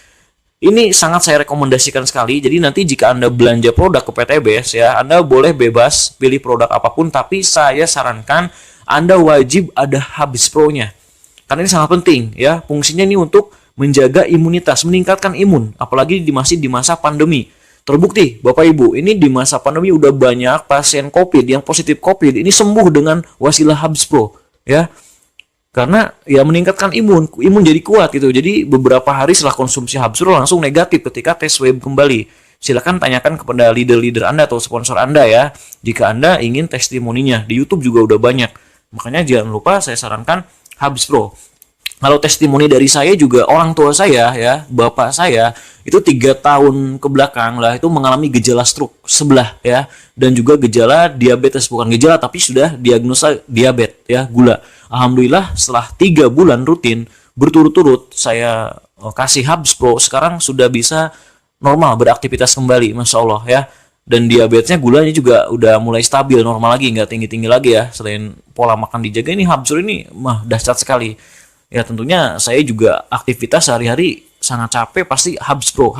Ini sangat saya rekomendasikan sekali. Jadi nanti jika Anda belanja produk ke PTBS ya, Anda boleh bebas pilih produk apapun, tapi saya sarankan Anda wajib ada Habs Pro-nya. Karena ini sangat penting ya. Fungsinya ini untuk menjaga imunitas, meningkatkan imun, apalagi masih di masa pandemi. Terbukti Bapak Ibu, ini di masa pandemi udah banyak pasien COVID yang positif COVID ini sembuh dengan wasilah Habs Pro ya. Karena ya meningkatkan imun jadi kuat gitu. Jadi beberapa hari setelah konsumsi Habs Pro langsung negatif ketika tes swab kembali. Silakan tanyakan kepada leader-leader Anda atau sponsor Anda ya, jika Anda ingin testimoninya. Di YouTube juga udah banyak. Makanya jangan lupa saya sarankan Habs Pro. Kalau testimoni dari saya juga, orang tua saya ya, bapak saya itu 3 tahun ke belakang lah itu mengalami gejala stroke sebelah ya, dan juga gejala diabetes, bukan gejala tapi sudah diagnosa diabetes ya, gula. Alhamdulillah setelah 3 bulan rutin berturut-turut saya kasih Habs Pro, sekarang sudah bisa normal beraktivitas kembali, masya Allah ya. Dan diabetesnya, gulanya juga udah mulai stabil, normal lagi, nggak tinggi-tinggi lagi ya. Selain pola makan dijaga, ini Habs Pro ini mah dahsyat sekali. Ya tentunya saya juga aktivitas sehari-hari sangat capek, pasti Habs Pro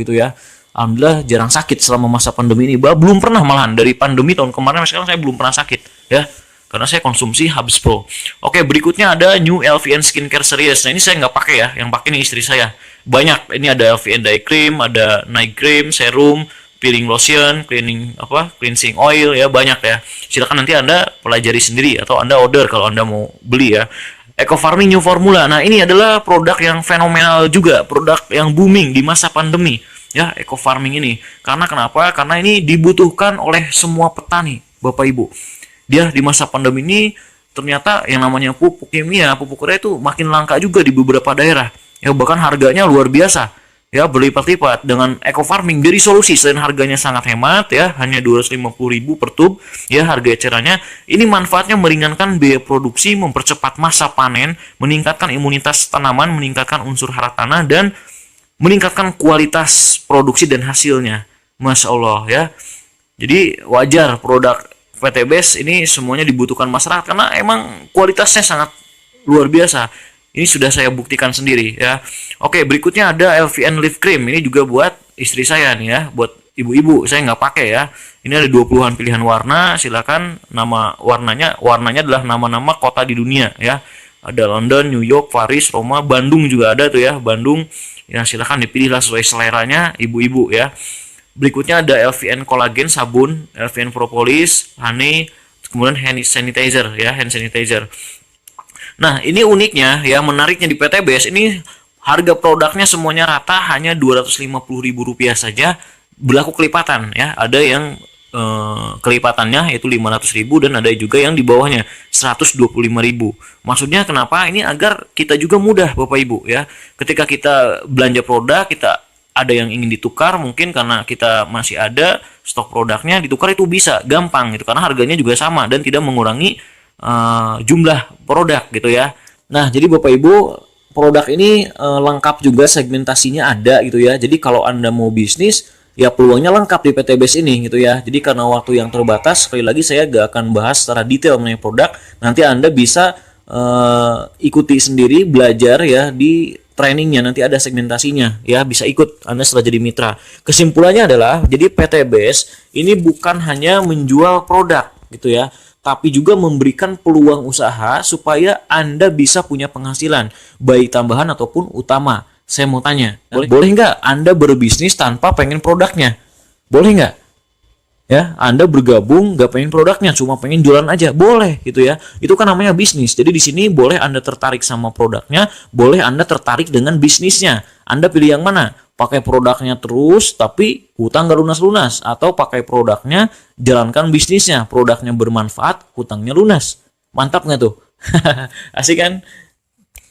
gitu ya. Alhamdulillah jarang sakit selama masa pandemi ini. Belum pernah, malahan dari pandemi tahun kemarin sekarang saya belum pernah sakit ya. karena saya konsumsi Habs Pro. Oke, berikutnya ada New LVN Skincare Series. Nah, ini saya nggak pakai ya, yang pakai ini istri saya. Banyak, ini ada LVN Day Cream, ada Night Cream, Serum, peeling lotion, cleansing oil ya, banyak ya. Silakan nanti Anda pelajari sendiri atau Anda order kalau Anda mau beli ya. Eco Farming New Formula. Nah, ini adalah produk yang fenomenal juga, produk yang booming di masa pandemi ya, Eco Farming ini. Karena kenapa? Karena ini dibutuhkan oleh semua petani, Bapak Ibu. Dia di masa pandemi ini ternyata yang namanya pupuk kimia, pupuk urea itu makin langka juga di beberapa daerah. Ya, bahkan harganya luar biasa. Ya, berlipat-lipat. Dengan eco farming dari solusi selain harganya sangat hemat ya, hanya 250.000 per tub ya harga ecerannya. Ini manfaatnya meringankan biaya produksi, mempercepat masa panen, meningkatkan imunitas tanaman, meningkatkan unsur hara tanah, dan meningkatkan kualitas produksi dan hasilnya. Masya Allah ya. Jadi wajar produk PTBS ini semuanya dibutuhkan masyarakat karena emang kualitasnya sangat luar biasa. Ini sudah saya buktikan sendiri ya. Oke, berikutnya ada LVN Leaf Cream. Ini juga buat istri saya nih ya, buat ibu-ibu. Saya nggak pakai ya. Ini ada 20-an pilihan warna. Silakan, nama warnanya adalah nama-nama kota di dunia ya. Ada London, New York, Paris, Roma, Bandung juga ada tuh ya, Bandung. Ya, silakan dipilihlah sesuai seleranya ibu-ibu ya. Berikutnya ada LVN Collagen sabun, LVN Propolis, Honey, kemudian hand sanitizer ya, hand sanitizer. Nah, ini uniknya ya, menariknya di PTBS ini harga produknya semuanya rata hanya Rp250.000 saja, berlaku kelipatan ya. Ada yang kelipatannya yaitu 500.000 dan ada juga yang di bawahnya 125.000. Maksudnya kenapa? Ini agar kita juga mudah Bapak Ibu ya. Ketika kita belanja produk, kita ada yang ingin ditukar mungkin karena kita masih ada stok produknya, ditukar itu bisa gampang gitu karena harganya juga sama dan tidak mengurangi jumlah produk gitu ya. Nah, jadi Bapak Ibu, produk ini lengkap juga, segmentasinya ada gitu ya. Jadi kalau Anda mau bisnis, ya peluangnya lengkap di PTBS ini gitu ya. Jadi karena waktu yang terbatas, sekali lagi saya gak akan bahas secara detail mengenai produk. Nanti Anda bisa ikuti sendiri, belajar ya di trainingnya, nanti ada segmentasinya ya, bisa ikut Anda setelah jadi mitra. Kesimpulannya adalah, jadi PTBS ini bukan hanya menjual produk gitu ya, tapi juga memberikan peluang usaha supaya Anda bisa punya penghasilan, baik tambahan ataupun utama. Saya mau tanya, boleh nggak Anda berbisnis tanpa pengen produknya? Boleh nggak? Ya, Anda bergabung nggak pengen produknya, cuma pengen jualan aja, boleh gitu ya. Itu kan namanya bisnis. Jadi di sini boleh Anda tertarik sama produknya, boleh Anda tertarik dengan bisnisnya. Anda pilih yang mana? Pakai produknya terus tapi hutang gak lunas-lunas, atau pakai produknya jalankan bisnisnya, produknya bermanfaat, hutangnya lunas. Mantap nggak tuh? Asik kan?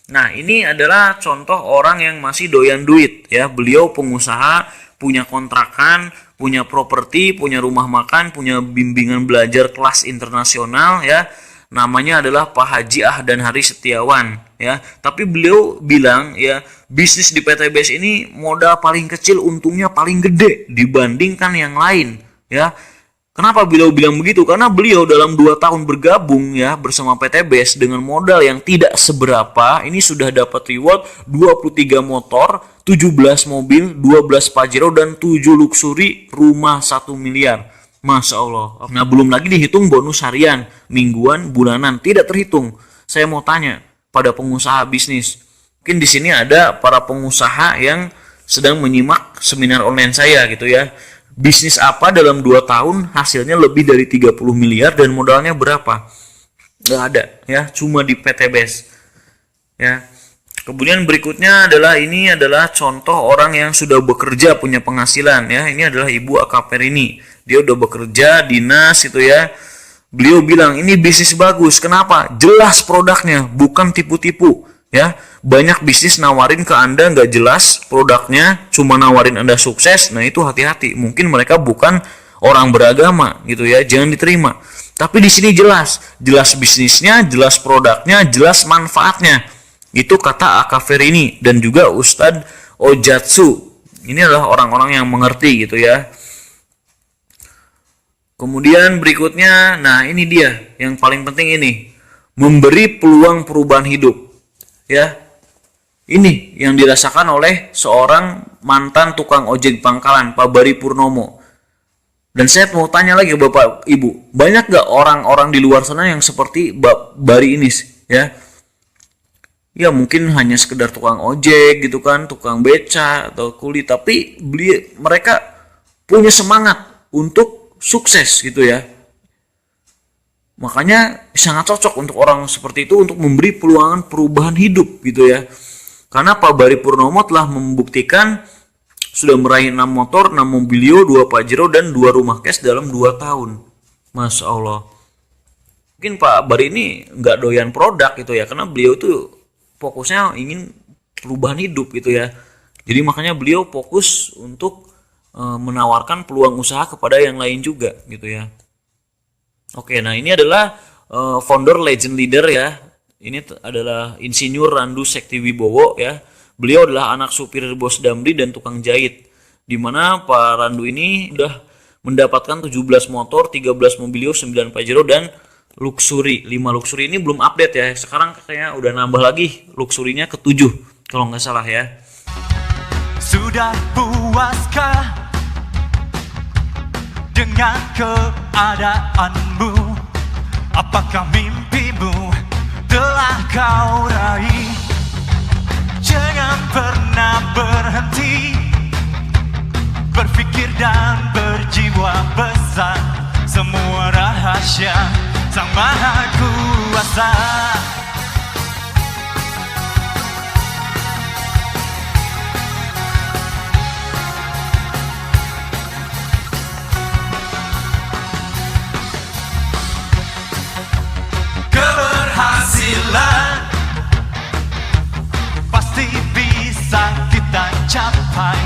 Nah, ini adalah contoh orang yang masih doyan duit ya. Beliau pengusaha, punya kontrakan, punya properti, punya rumah makan, punya bimbingan belajar kelas internasional ya. Namanya adalah Pak Haji Ahdan Hari Setiawan ya. Tapi beliau bilang ya, bisnis di PTBS ini modal paling kecil, untungnya paling gede dibandingkan yang lain ya. Kenapa beliau bilang begitu? Karena beliau dalam 2 tahun bergabung ya bersama PTBS dengan modal yang tidak seberapa, ini sudah dapat reward 23 motor, 17 mobil, 12 Pajero, dan 7 luxury rumah 1 miliar. Masya Allah. Nah, belum lagi dihitung bonus harian, mingguan, bulanan, tidak terhitung. Saya mau tanya pada pengusaha bisnis. Mungkin di sini ada para pengusaha yang sedang menyimak seminar online saya gitu ya. Bisnis apa dalam 2 tahun hasilnya lebih dari 30 miliar dan modalnya berapa? Nggak ada ya, cuma di PTBS. Ya. Kemudian berikutnya adalah, ini adalah contoh orang yang sudah bekerja punya penghasilan ya. Ini adalah Ibu Akaperini. Dia udah bekerja dinas itu ya. Beliau bilang ini bisnis bagus. Kenapa? Jelas produknya, bukan tipu-tipu ya. Banyak bisnis nawarin ke Anda nggak jelas produknya, cuma nawarin Anda sukses. Nah, itu hati-hati. Mungkin mereka bukan orang beragama gitu ya. Jangan diterima. Tapi di sini jelas bisnisnya, jelas produknya, jelas manfaatnya. Itu kata Akaperini dan juga Ustadz Ojatsu. Ini adalah orang-orang yang mengerti gitu ya. Kemudian berikutnya, nah ini dia yang paling penting ini, memberi peluang perubahan hidup ya. Ini yang dirasakan oleh seorang mantan tukang ojek pangkalan, Pak Bari Purnomo. Dan saya mau tanya lagi Bapak Ibu, banyak gak orang-orang di luar sana yang seperti Bari ini ya? Ya mungkin hanya sekedar tukang ojek gitu kan, tukang beca atau kuli, tapi mereka punya semangat untuk sukses gitu ya. Makanya sangat cocok untuk orang seperti itu untuk memberi peluangan perubahan hidup gitu ya. Karena Pak Bari Purnomo telah membuktikan sudah meraih 6 motor, 6 mobilio, 2 Pajero, dan 2 rumah cash dalam 2 tahun. Masya Allah. Mungkin Pak Bari ini nggak doyan produk gitu ya, karena beliau tuh fokusnya ingin perubahan hidup gitu ya. Jadi makanya beliau fokus untuk menawarkan peluang usaha kepada yang lain juga gitu ya. Oke, nah ini adalah founder legend leader ya. Ini adalah Insinyur Randu Sektiwibowo ya. Beliau adalah anak supir bos Damri dan tukang jahit. Di mana Pak Randu ini sudah mendapatkan 17 motor, 13 mobilio, 9 Pajero, dan luxury. 5 luxury ini belum update ya. Sekarang kayaknya udah nambah lagi luxurinya ke-7 kalau nggak salah ya. Sudah puaskah dengan keadaanmu? Apakah mimpimu telah kau raih? Jangan pernah berhenti berpikir dan berjiwa besar. Semua rahasia Sang Maha Kuasa. Keberhasilan pasti bisa kita capai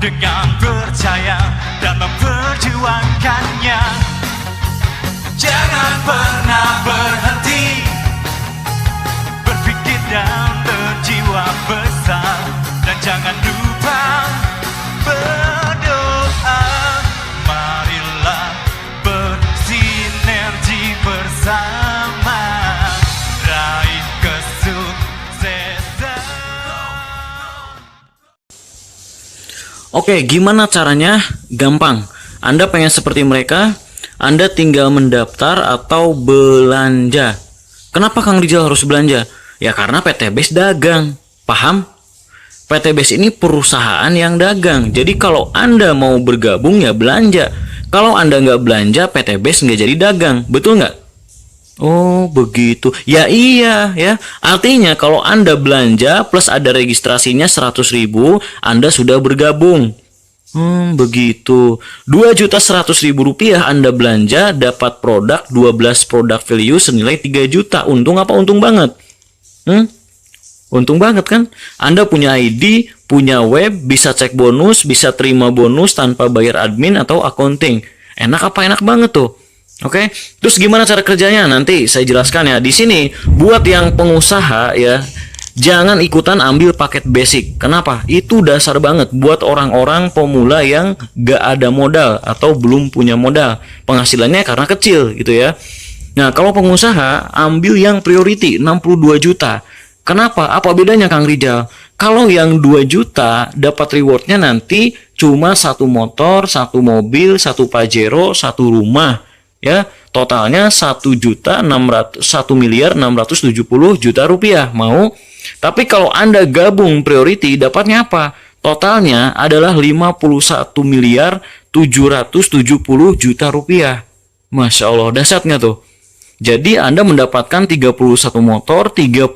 dengan percaya dan memperjuangkannya. Jangan pernah berhenti berpikir dan berjiwa besar, dan jangan lupa berdoa. Marilah bersinergi bersama raih kesuksesan. Oke, gimana caranya? Gampang. Anda pengen seperti mereka, Anda tinggal mendaftar atau belanja. Kenapa Kang Rijal harus belanja? Ya karena PT BES dagang. Paham? PT BES ini perusahaan yang dagang. Jadi kalau Anda mau bergabung ya belanja. Kalau Anda nggak belanja, PT BES nggak jadi dagang. Betul nggak? Oh begitu. Ya iya ya. Artinya kalau Anda belanja plus ada registrasinya 100.000, Anda sudah bergabung. Begitu. 2.100.000 rupiah Anda belanja, dapat produk 12 produk value senilai 3 juta. Untung apa untung banget? Untung banget kan? Anda punya ID, punya web, bisa cek bonus, bisa terima bonus tanpa bayar admin atau accounting. Enak apa enak banget tuh. Oke, terus gimana cara kerjanya? Nanti saya jelaskan ya. Di sini buat yang pengusaha ya, jangan ikutan ambil paket basic. Kenapa? Itu dasar banget buat orang-orang pemula yang gak ada modal atau belum punya modal. Penghasilannya karena kecil gitu ya. Nah, kalau pengusaha ambil yang priority 62 juta. Kenapa? Apa bedanya Kang Rijal? Kalau yang 2 juta dapat rewardnya nanti cuma 1 motor, 1 mobil, 1 Pajero, 1 rumah. Ya, totalnya 1.670.000 rupiah. Mau? Tapi kalau Anda gabung priority dapatnya apa? Totalnya adalah 51.770.000 rupiah. Masya Allah, dahsyatnya tuh. Jadi Anda mendapatkan 31 motor, 31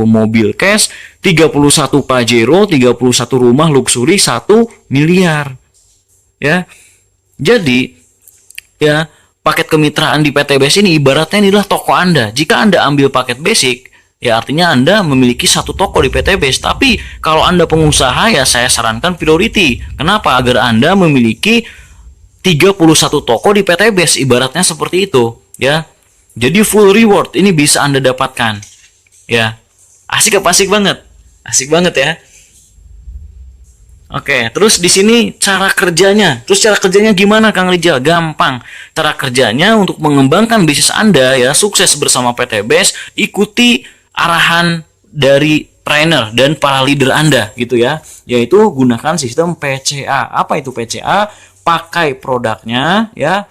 mobil cash, 31 Pajero, 31 rumah luxury, 1 miliar. Ya. Jadi ya, paket kemitraan di PT BES ini ibaratnya inilah toko Anda. Jika Anda ambil paket basic, ya artinya Anda memiliki 1 toko di PT BES. Tapi kalau Anda pengusaha ya saya sarankan priority. Kenapa? Agar Anda memiliki 31 toko di PT BES. Ibaratnya seperti itu, ya. Jadi full reward ini bisa Anda dapatkan. Ya. Asik apa asik banget? Asik banget ya. Oke, terus di sini cara kerjanya. Terus cara kerjanya gimana Kang Rijal? Gampang. Cara kerjanya untuk mengembangkan bisnis Anda ya, sukses bersama PT BES, ikuti arahan dari trainer dan para leader Anda gitu ya. Yaitu gunakan sistem PCA. Apa itu PCA? pakai produknya ya,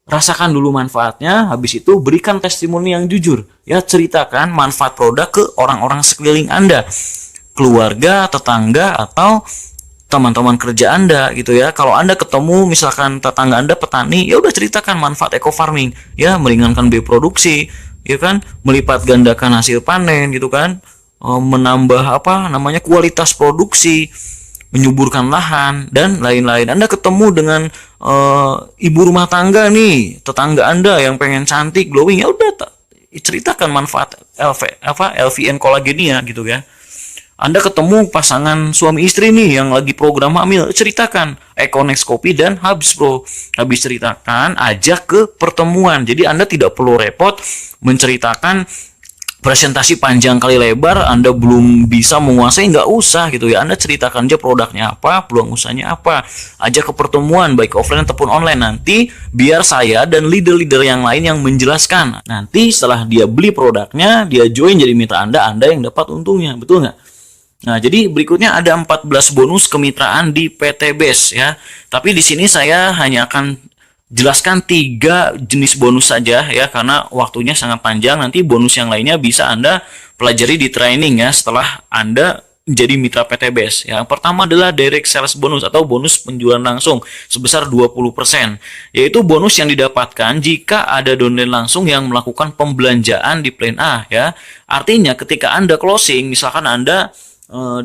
rasakan dulu manfaatnya, habis itu berikan testimoni yang jujur ya, ceritakan manfaat produk ke orang-orang sekeliling Anda, keluarga, tetangga, atau teman-teman kerja Anda gitu ya. Kalau Anda ketemu misalkan tetangga Anda petani, ya udah ceritakan manfaat eco farming ya, meringankan biaya produksi ya kan, melipat gandakan hasil panen gitu kan, menambah kualitas produksi, menyuburkan lahan, dan lain-lain. Anda ketemu dengan ibu rumah tangga nih, tetangga Anda yang pengen cantik, glowing, ya udah ceritakan manfaat LVN kolagenia gitu ya. Anda ketemu pasangan suami istri nih yang lagi program hamil, ceritakan Econex Kopi dan Habs Pro. Habis ceritakan, ajak ke pertemuan. Jadi Anda tidak perlu repot menceritakan presentasi panjang kali lebar, Anda belum bisa menguasai, nggak usah gitu ya. Anda ceritakan aja produknya apa, peluang usahanya apa, ajak ke pertemuan baik offline ataupun online. Nanti biar saya dan leader-leader yang lain yang menjelaskan. Nanti setelah dia beli produknya, dia join jadi mitra Anda yang dapat untungnya, betul nggak? Nah, jadi berikutnya ada 14 bonus kemitraan di PT BES ya. Tapi di sini saya hanya akan jelaskan 3 jenis bonus saja ya, karena waktunya sangat panjang. Nanti bonus yang lainnya bisa Anda pelajari di training ya setelah Anda menjadi mitra PT BES. Yang pertama adalah direct sales bonus atau bonus penjualan langsung sebesar 20%, yaitu bonus yang didapatkan jika ada downline langsung yang melakukan pembelanjaan di plan A ya. Artinya ketika Anda closing, misalkan Anda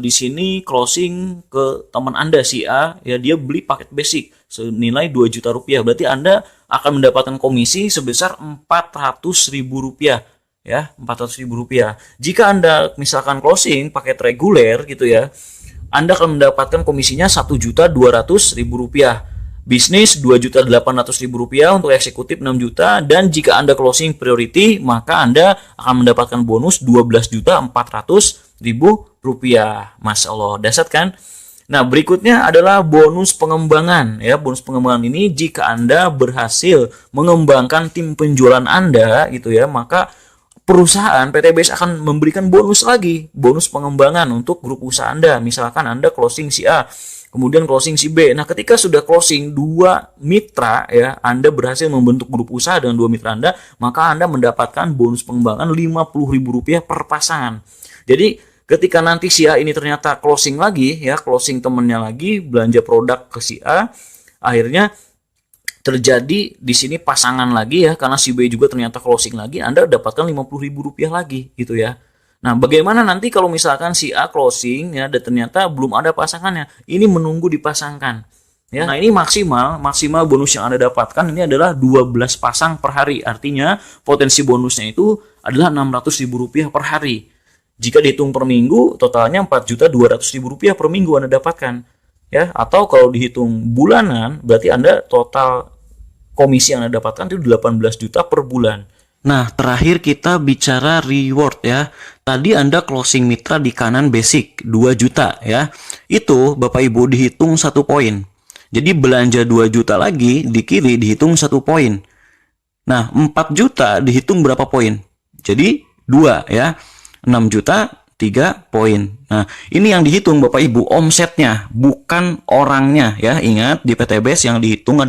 di sini closing ke teman Anda si A ya, dia beli paket basic senilai 2 juta rupiah, berarti Anda akan mendapatkan komisi sebesar 400.000 rupiah ya, 400.000 rupiah. Jika Anda misalkan closing paket reguler gitu ya, Anda akan mendapatkan komisinya 1.200.000 rupiah. Bisnis 2.800.000 rupiah, untuk eksekutif 6 juta, dan jika Anda closing priority maka Anda akan mendapatkan bonus 12.400.000 rupiah. Masya Allah, dahsyat kan? Nah, berikutnya adalah bonus pengembangan ya. Bonus pengembangan ini jika Anda berhasil mengembangkan tim penjualan Anda gitu ya, maka perusahaan PT BES akan memberikan bonus lagi, bonus pengembangan untuk grup usaha Anda. Misalkan Anda closing si A, kemudian closing si B. Nah, ketika sudah closing 2 mitra ya, Anda berhasil membentuk grup usaha dengan 2 mitra Anda, maka Anda mendapatkan bonus pengembangan 50.000 rupiah per pasangan. Jadi ketika nanti si A ini ternyata closing lagi ya, closing temennya lagi, belanja produk ke si A, akhirnya terjadi di sini pasangan lagi ya, karena si B juga ternyata closing lagi, Anda dapatkan 50.000 rupiah lagi gitu ya. Nah, bagaimana nanti kalau misalkan si A closing ya dan ternyata belum ada pasangannya, ini menunggu dipasangkan ya. Nah, ini maksimal bonus yang Anda dapatkan ini adalah 12 pasang per hari. Artinya potensi bonusnya itu adalah 600.000 rupiah per hari. Jika dihitung per minggu, totalnya 4.200.000 rupiah per minggu Anda dapatkan ya. Atau kalau dihitung bulanan, berarti Anda total komisi yang Anda dapatkan itu 18 juta per bulan. Nah, terakhir kita bicara reward ya. Tadi Anda closing mitra di kanan basic 2 juta ya. Itu Bapak Ibu dihitung 1 poin. Jadi belanja 2 juta lagi di kiri dihitung 1 poin. Nah, 4 juta dihitung berapa poin? Jadi 2 ya. 6 juta 3 poin. Nah, ini yang dihitung Bapak Ibu omsetnya, bukan orangnya ya. Ingat, di PT BES yang dihitung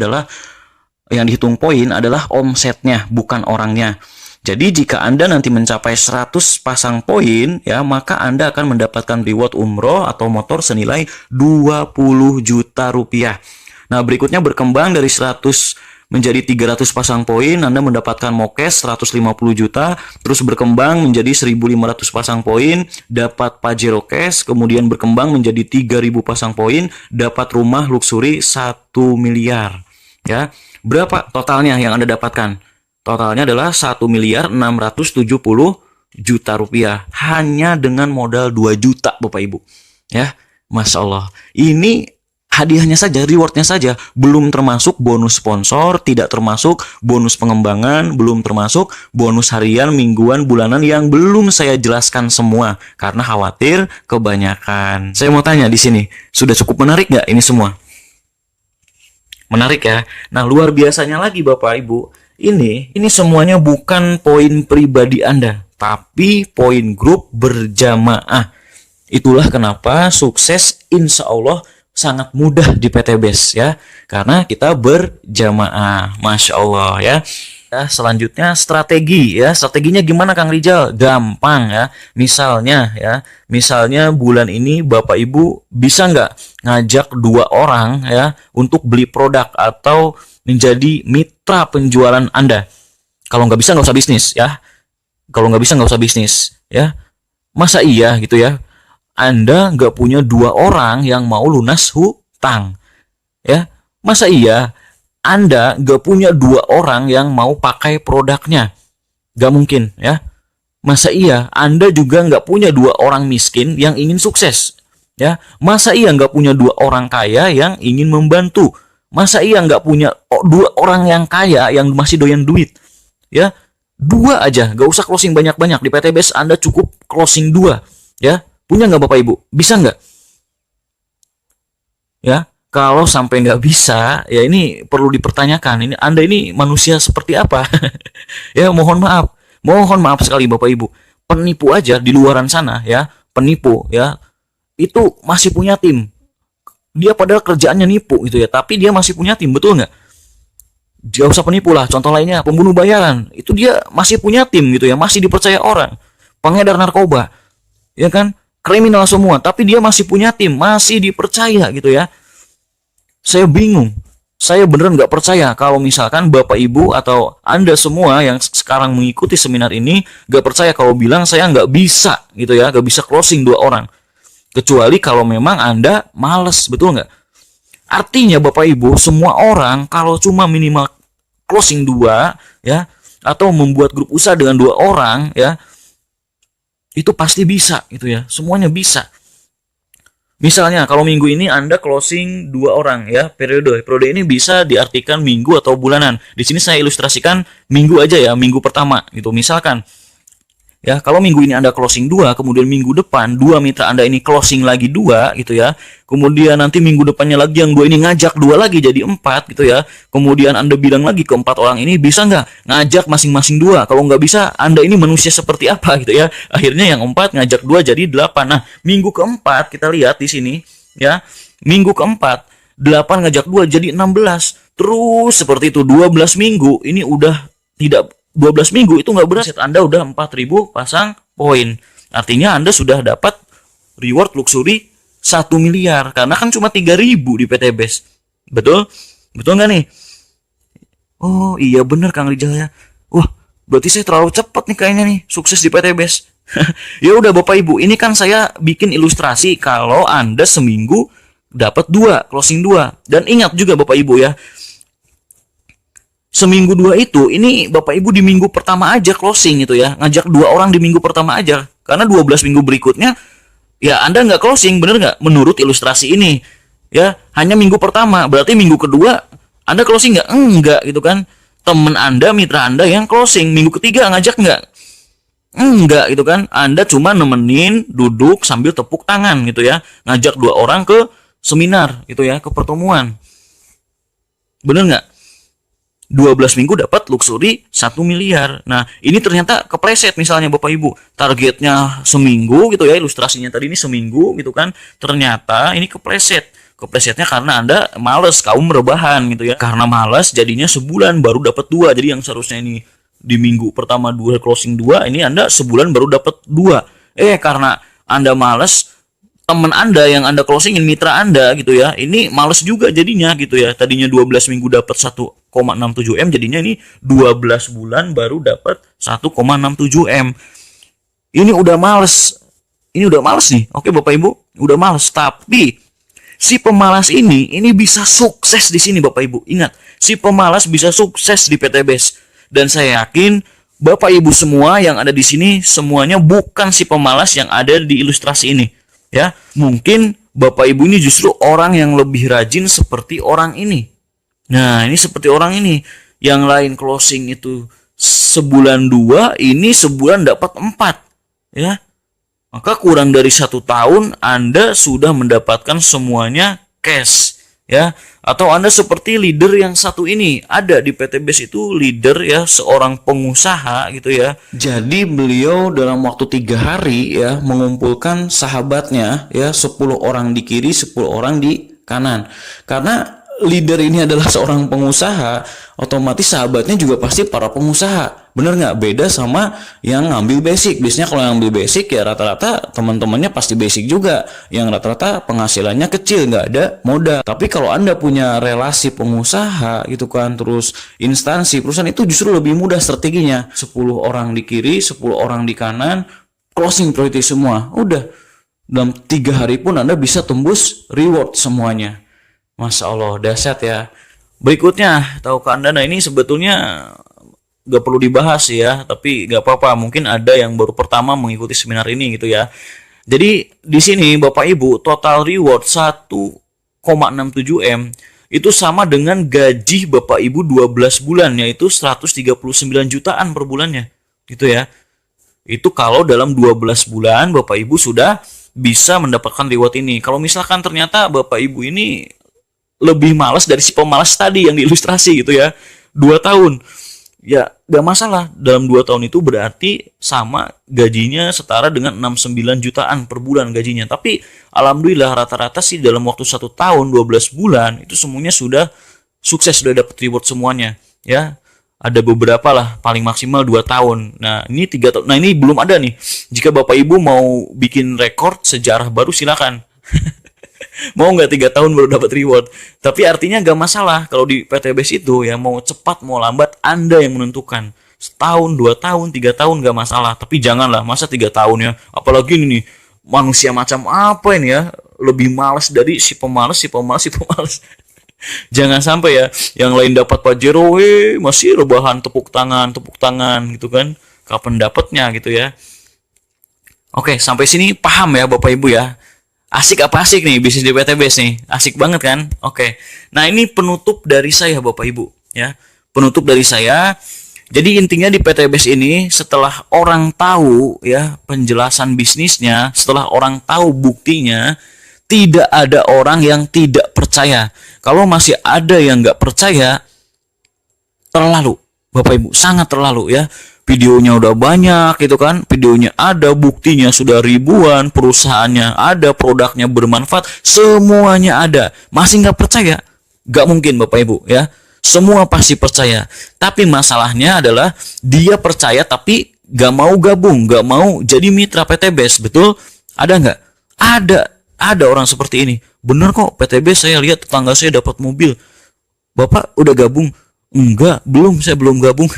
poin adalah omsetnya, bukan orangnya. Jadi jika Anda nanti mencapai 100 pasang poin ya, maka Anda akan mendapatkan reward umroh atau motor senilai 20 juta rupiah. Nah, berikutnya berkembang dari 100 menjadi 300 pasang poin, Anda mendapatkan mokes 150 juta, terus berkembang menjadi 1.500 pasang poin, dapat Pajero cash, kemudian berkembang menjadi 3.000 pasang poin, dapat rumah luxury 1 miliar. Ya, berapa totalnya yang Anda dapatkan? Totalnya adalah 1.670 juta rupiah hanya dengan modal 2 juta Bapak Ibu. Ya, Masya Allah. Ini hadiahnya saja, rewardnya saja, belum termasuk bonus sponsor, tidak termasuk bonus pengembangan, belum termasuk bonus harian, mingguan, bulanan yang belum saya jelaskan semua karena khawatir kebanyakan. Saya mau tanya di sini, sudah cukup menarik nggak ini semua? Menarik ya. Nah, luar biasanya lagi Bapak Ibu, ini semuanya bukan poin pribadi Anda, tapi poin grup berjamaah. Itulah kenapa sukses insya Allah sangat mudah di PTBase ya, karena kita berjamaah. Masya Allah ya. Ya, selanjutnya strategi ya. Strateginya gimana Kang Rijal? Gampang ya. Misalnya bulan ini Bapak Ibu bisa nggak ngajak 2 orang ya untuk beli produk atau menjadi mitra penjualan Anda. Kalau nggak bisa nggak usah bisnis ya. Kalau nggak bisa nggak usah bisnis ya. Masa iya gitu ya? Anda nggak punya 2 orang yang mau lunas hutang ya? Masa iya Anda nggak punya 2 orang yang mau pakai produknya? Nggak mungkin ya. Masa iya Anda juga nggak punya 2 orang miskin yang ingin sukses ya? Masa iya nggak punya 2 orang kaya yang ingin membantu? Masa iya nggak punya 2 orang yang kaya yang masih doyan duit ya? 2 aja, nggak usah closing banyak-banyak. Di PTBase Anda cukup closing 2 ya. Punya nggak Bapak Ibu? Bisa nggak? Ya, kalau sampai nggak bisa, ya ini perlu dipertanyakan. Ini Anda ini manusia seperti apa? Ya, mohon maaf sekali Bapak Ibu. Penipu aja di luaran sana ya, penipu ya, itu masih punya tim. Dia padahal kerjaannya nipu gitu ya, tapi dia masih punya tim, betul nggak? Dia usah penipu lah. Contoh lainnya pembunuh bayaran, itu dia masih punya tim gitu ya, masih dipercaya orang. Pengedar narkoba, ya kan? Kriminal semua, tapi dia masih punya tim, masih dipercaya gitu ya. Saya bingung, saya beneran nggak percaya kalau misalkan Bapak Ibu atau Anda semua yang sekarang mengikuti seminar ini nggak percaya kalau bilang saya nggak bisa gitu ya, nggak bisa closing 2 orang. Kecuali kalau memang Anda males, betul nggak? Artinya Bapak Ibu, semua orang kalau cuma minimal closing 2 ya, atau membuat grup usaha dengan 2 orang ya, itu pasti bisa gitu ya, semuanya bisa. Misalnya kalau minggu ini Anda closing 2 orang ya, periode ini bisa diartikan minggu atau bulanan. Di sini saya ilustrasikan minggu aja ya, minggu pertama gitu. Misalkan ya, kalau minggu ini Anda closing 2, kemudian minggu depan 2 mitra Anda ini closing lagi 2 gitu ya. Kemudian nanti minggu depannya lagi yang 2 ini ngajak 2 lagi jadi 4 gitu ya. Kemudian Anda bilang lagi ke 4 orang ini, bisa nggak ngajak masing-masing 2? Kalau nggak bisa, Anda ini manusia seperti apa gitu ya. Akhirnya yang 4 ngajak 2 jadi 8. Nah, minggu keempat kita lihat di sini ya. Minggu keempat 8 ngajak 2 jadi 16. Terus seperti itu 12 minggu ini udah tidak 12 minggu itu nggak berat, Anda udah 4.000 pasang poin. Artinya Anda sudah dapat reward luxury 1 miliar. Karena kan cuma 3.000 di PTBase. Betul? Betul nggak nih? Oh iya bener Kang Rijal ya. Wah, berarti saya terlalu cepat nih kayaknya nih sukses di PTBase. Ya udah Bapak Ibu, ini kan saya bikin ilustrasi kalau Anda seminggu dapat 2, closing 2. Dan ingat juga Bapak Ibu ya, seminggu 2 itu, ini Bapak Ibu di minggu pertama aja closing gitu ya. Ngajak 2 orang di minggu pertama aja. Karena 12 minggu berikutnya, ya Anda nggak closing, bener nggak? Menurut ilustrasi ini. Ya, hanya minggu pertama. Berarti minggu kedua, Anda closing nggak? Enggak gitu kan. Temen Anda, mitra Anda yang closing. Minggu ketiga ngajak nggak? Enggak gitu kan. Anda cuma nemenin, duduk sambil tepuk tangan gitu ya. Ngajak 2 orang ke seminar gitu ya, ke pertemuan. Bener nggak? 12 minggu dapat luxury 1 miliar. Nah, ini ternyata kepleset misalnya Bapak Ibu. Targetnya seminggu gitu ya, ilustrasinya tadi ini seminggu gitu kan. Ternyata ini kepleset. Keplesetnya karena Anda males, kaum rebahan gitu ya. Karena males jadinya sebulan baru dapat 2. Jadi yang seharusnya ini di minggu pertama 2 closing 2, ini Anda sebulan baru dapat 2. Karena Anda males, teman Anda yang Anda closingin, mitra Anda gitu ya, ini males juga jadinya gitu ya. Tadinya 12 minggu dapat 1,67 M, jadinya ini 12 bulan baru dapat 1,67 M. Ini udah males. Ini udah males nih. Oke Bapak Ibu, udah males. Tapi si pemalas ini bisa sukses di sini Bapak Ibu. Ingat, si pemalas bisa sukses di PTBase. Dan saya yakin Bapak Ibu semua yang ada di sini semuanya bukan si pemalas yang ada di ilustrasi ini. Ya, mungkin Bapak Ibu ini justru orang yang lebih rajin seperti orang ini. Nah, ini seperti orang ini. Yang lain closing itu sebulan 2, ini sebulan dapat 4. Ya, maka kurang dari 1 tahun Anda sudah mendapatkan semuanya cash. Ya, atau Anda seperti leader yang satu ini, ada di PTBase itu leader ya, seorang pengusaha gitu ya. Jadi beliau dalam waktu 3 hari ya mengumpulkan sahabatnya ya, 10 orang di kiri, 10 orang di kanan. Karena leader ini adalah seorang pengusaha, otomatis sahabatnya juga pasti para pengusaha. Bener nggak? Beda sama yang ngambil basic. Biasanya kalau yang ngambil basic ya rata-rata teman-temannya pasti basic juga. Yang rata-rata penghasilannya kecil, nggak ada modal. Tapi kalau Anda punya relasi pengusaha gitu kan, terus instansi, perusahaan, itu justru lebih mudah strateginya. 10 orang di kiri, 10 orang di kanan, closing priority semua. Udah. Dalam 3 hari pun Anda bisa tembus reward semuanya. Masya Allah, dahsyat ya. Berikutnya, tahukah Anda, nah ini sebetulnya gak perlu dibahas ya, tapi gak apa-apa. Mungkin ada yang baru pertama mengikuti seminar ini gitu ya. Jadi di sini Bapak Ibu, total reward 1,67 M itu sama dengan gaji Bapak Ibu 12 bulan, yaitu 139 jutaan per bulannya. Gitu ya. Itu kalau dalam 12 bulan Bapak Ibu sudah bisa mendapatkan reward ini. Kalau misalkan ternyata Bapak Ibu ini lebih malas dari si pemalas tadi yang diilustrasi gitu ya, 2 tahun, ya gak masalah. Dalam 2 tahun itu berarti sama gajinya setara dengan 69 jutaan per bulan gajinya. Tapi alhamdulillah rata-rata sih dalam waktu 1 tahun 12 bulan itu semuanya sudah sukses, sudah dapat reward semuanya ya. Ada beberapa lah, paling maksimal 2 tahun. Nah ini 3 tahun. Nah ini belum ada nih. Jika Bapak Ibu mau bikin rekor sejarah baru silakan. Mau nggak 3 tahun baru dapat reward. Tapi artinya nggak masalah. Kalau di PTBS itu ya, mau cepat mau lambat Anda yang menentukan. Setahun, 2 tahun, 3 tahun nggak masalah. Tapi janganlah masa 3 tahun ya. Apalagi ini nih, manusia macam apa ini ya, lebih malas dari si pemalas. Jangan sampai ya yang lain dapat Pajero, masih rebahan tepuk tangan gitu kan. Kapan dapatnya gitu ya. Oke, sampai sini paham ya Bapak Ibu ya. Asik apa asik nih bisnis di PTBS nih? Asik banget kan? Oke. Nah, ini penutup dari saya Bapak Ibu ya. Penutup dari saya. Jadi intinya di PTBS ini, setelah orang tahu ya penjelasan bisnisnya, setelah orang tahu buktinya, tidak ada orang yang tidak percaya. Kalau masih ada yang nggak percaya, terlalu Bapak Ibu, sangat terlalu ya. Videonya udah banyak gitu kan, videonya ada, buktinya sudah ribuan, perusahaannya ada, produknya bermanfaat, semuanya ada, masih nggak percaya? Nggak mungkin Bapak Ibu ya, semua pasti percaya. Tapi masalahnya adalah dia percaya tapi nggak mau gabung, nggak mau jadi mitra PTBS. Betul? Ada nggak? Ada orang seperti ini. Bener kok, PTBS saya lihat tetangga saya dapat mobil. Bapak udah gabung? Enggak, saya belum gabung.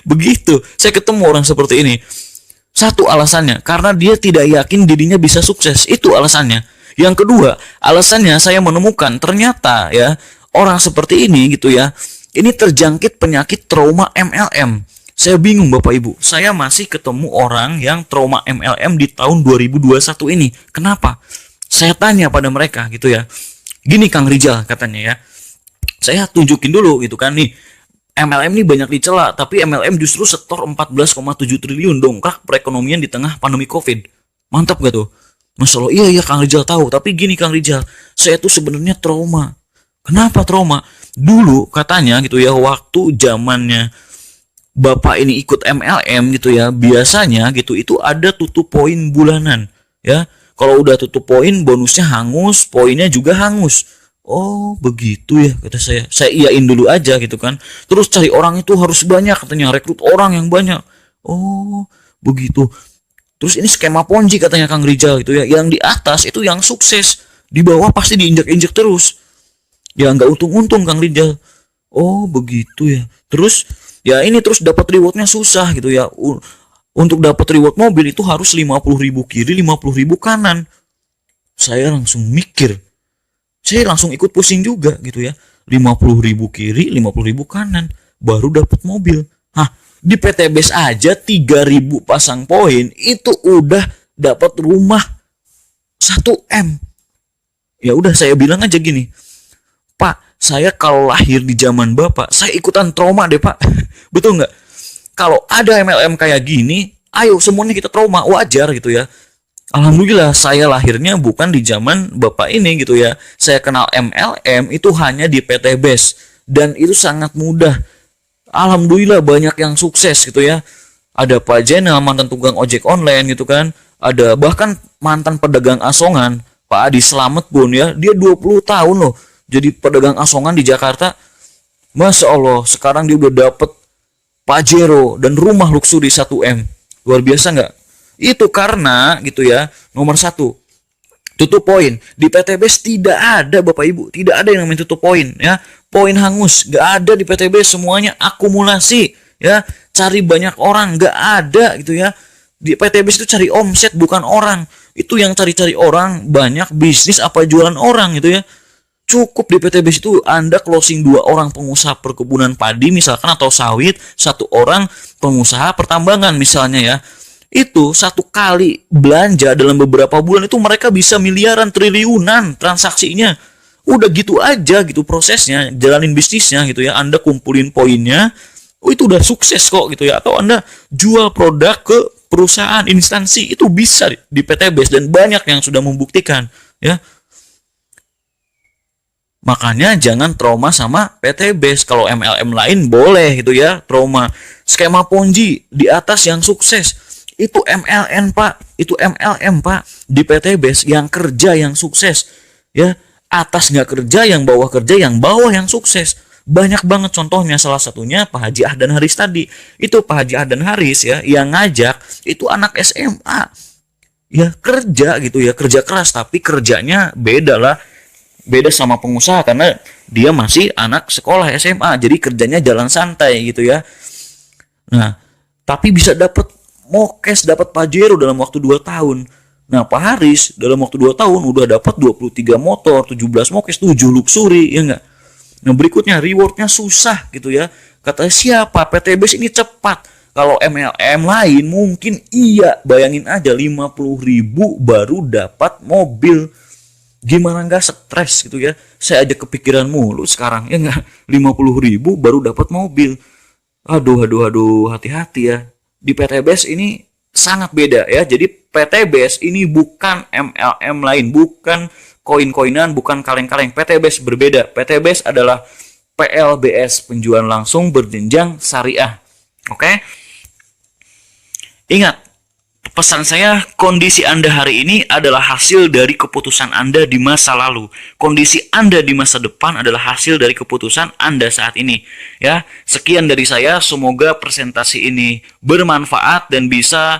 Begitu, saya ketemu orang seperti ini. Satu alasannya, karena dia tidak yakin dirinya bisa sukses. Itu alasannya. Yang kedua, alasannya saya menemukan ternyata ya, orang seperti ini gitu ya, ini terjangkit penyakit trauma MLM. Saya bingung Bapak Ibu, saya masih ketemu orang yang trauma MLM di tahun 2021 ini. Kenapa? Saya tanya pada mereka gitu ya. Gini Kang Rijal katanya ya. Saya tunjukin dulu gitu kan nih. MLM ini banyak dicela, tapi MLM justru setor 14,7 triliun dongkrak perekonomian di tengah pandemi Covid. Mantap gak tuh? Masya Allah, iya Kang Rijal tahu. Tapi gini Kang Rijal, saya tuh sebenarnya trauma. Kenapa trauma? Dulu katanya gitu ya, waktu zamannya Bapak ini ikut MLM gitu ya, biasanya gitu itu ada tutup poin bulanan ya. Kalau udah tutup poin, bonusnya hangus, poinnya juga hangus. Oh begitu ya, kata saya. Saya iyain dulu aja gitu kan. Terus cari orang itu harus banyak katanya, rekrut orang yang banyak. Oh begitu. Terus ini skema ponzi katanya Kang Rijal gitu ya. Yang di atas itu yang sukses, di bawah pasti diinjak-injak terus. Ya nggak untung-untung Kang Rijal. Oh begitu ya. Terus ya ini terus dapat rewardnya susah gitu ya. Untuk dapat reward mobil itu harus 50.000 kiri, 50.000 kanan. Saya langsung mikir. Saya langsung ikut pusing juga gitu ya. 50.000 kiri, 50.000 kanan, baru dapat mobil. Hah, di PTBS aja 3.000 pasang poin itu udah dapat rumah 1M. Ya udah saya bilang aja gini, Pak, saya kalau lahir di zaman Bapak, saya ikutan trauma deh Pak. Betul nggak? Kalau ada MLM kayak gini, ayo semuanya kita trauma, wajar gitu ya. Alhamdulillah saya lahirnya bukan di zaman Bapak ini gitu ya. Saya kenal MLM itu hanya di PTBS dan itu sangat mudah. Alhamdulillah banyak yang sukses gitu ya. Ada Pak Jenal, mantan tukang ojek online gitu kan. Ada bahkan mantan pedagang asongan. Pak Adi Slamet pun ya, dia 20 tahun loh jadi pedagang asongan di Jakarta. Masya Allah, sekarang dia udah dapet Pajero dan rumah luxury 1M. Luar biasa nggak? Itu karena gitu ya, nomor satu, tutup poin. Di PTBS tidak ada Bapak Ibu, tidak ada yang namanya tutup poin ya. Poin hangus, nggak ada di PTBS, semuanya akumulasi ya. Cari banyak orang, nggak ada gitu ya. Di PTBS itu cari omset bukan orang. Itu yang cari-cari orang, banyak bisnis apa jualan orang gitu ya. Cukup di PTBS itu Anda closing 2 orang pengusaha perkebunan padi misalkan atau sawit, 1 orang pengusaha pertambangan misalnya ya. Itu 1 kali belanja dalam beberapa bulan itu mereka bisa miliaran, triliunan transaksinya. Udah gitu aja gitu prosesnya, jalanin bisnisnya gitu ya. Anda kumpulin poinnya, itu udah sukses kok gitu ya. Atau Anda jual produk ke perusahaan, instansi, itu bisa di PTBS dan banyak yang sudah membuktikan ya. Makanya jangan trauma sama PTBS. Kalau MLM lain boleh gitu ya, trauma. Skema Ponzi di atas yang sukses. Itu MLM Pak, itu MLM Pak. Di PTBS yang kerja yang sukses. Ya, atas nggak kerja, yang bawah kerja, yang bawah yang sukses. Banyak banget contohnya, salah satunya Pak Haji Ahdan Haris tadi. Itu Pak Haji Ahdan Haris ya, yang ngajak itu anak SMA. Ya kerja gitu ya, kerja keras, tapi kerjanya beda lah. Beda sama pengusaha karena dia masih anak sekolah SMA, jadi kerjanya jalan santai gitu ya. Nah, tapi bisa dapat Mokes, dapat Pajero dalam waktu 2 tahun. Nah, Pak Haris dalam waktu 2 tahun udah dapat 23 motor, 17 Mokes, 7 luxury, ya enggak? Nah, berikutnya rewardnya susah gitu ya. Kata siapa? PTBS ini cepat. Kalau MLM lain mungkin iya, bayangin aja 50.000 baru dapat mobil. Gimana nggak stres gitu ya? Saya aja kepikiran mulu sekarang ya nggak, 50.000 baru dapat mobil. Aduh, hati-hati ya. Di PTBS ini sangat beda ya. Jadi PTBS ini bukan MLM lain, bukan koin-koinan, bukan kaleng-kaleng. PTBS berbeda. PTBS adalah PLBS, penjualan langsung berjenjang syariah. Oke? Ingat, pesan saya, kondisi Anda hari ini adalah hasil dari keputusan Anda di masa lalu. Kondisi Anda di masa depan adalah hasil dari keputusan Anda saat ini. Ya, sekian dari saya. Semoga presentasi ini bermanfaat dan bisa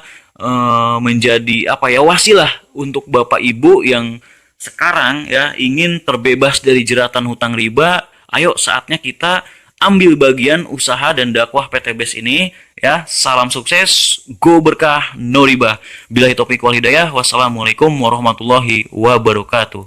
menjadi wasilah untuk Bapak Ibu yang sekarang ya ingin terbebas dari jeratan hutang riba. Ayo saatnya kita ambil bagian usaha dan dakwah PTBS ini ya. Salam sukses, go berkah, no riba. Billahi taufiq wal hidayah. Wassalamualaikum warahmatullahi wabarakatuh.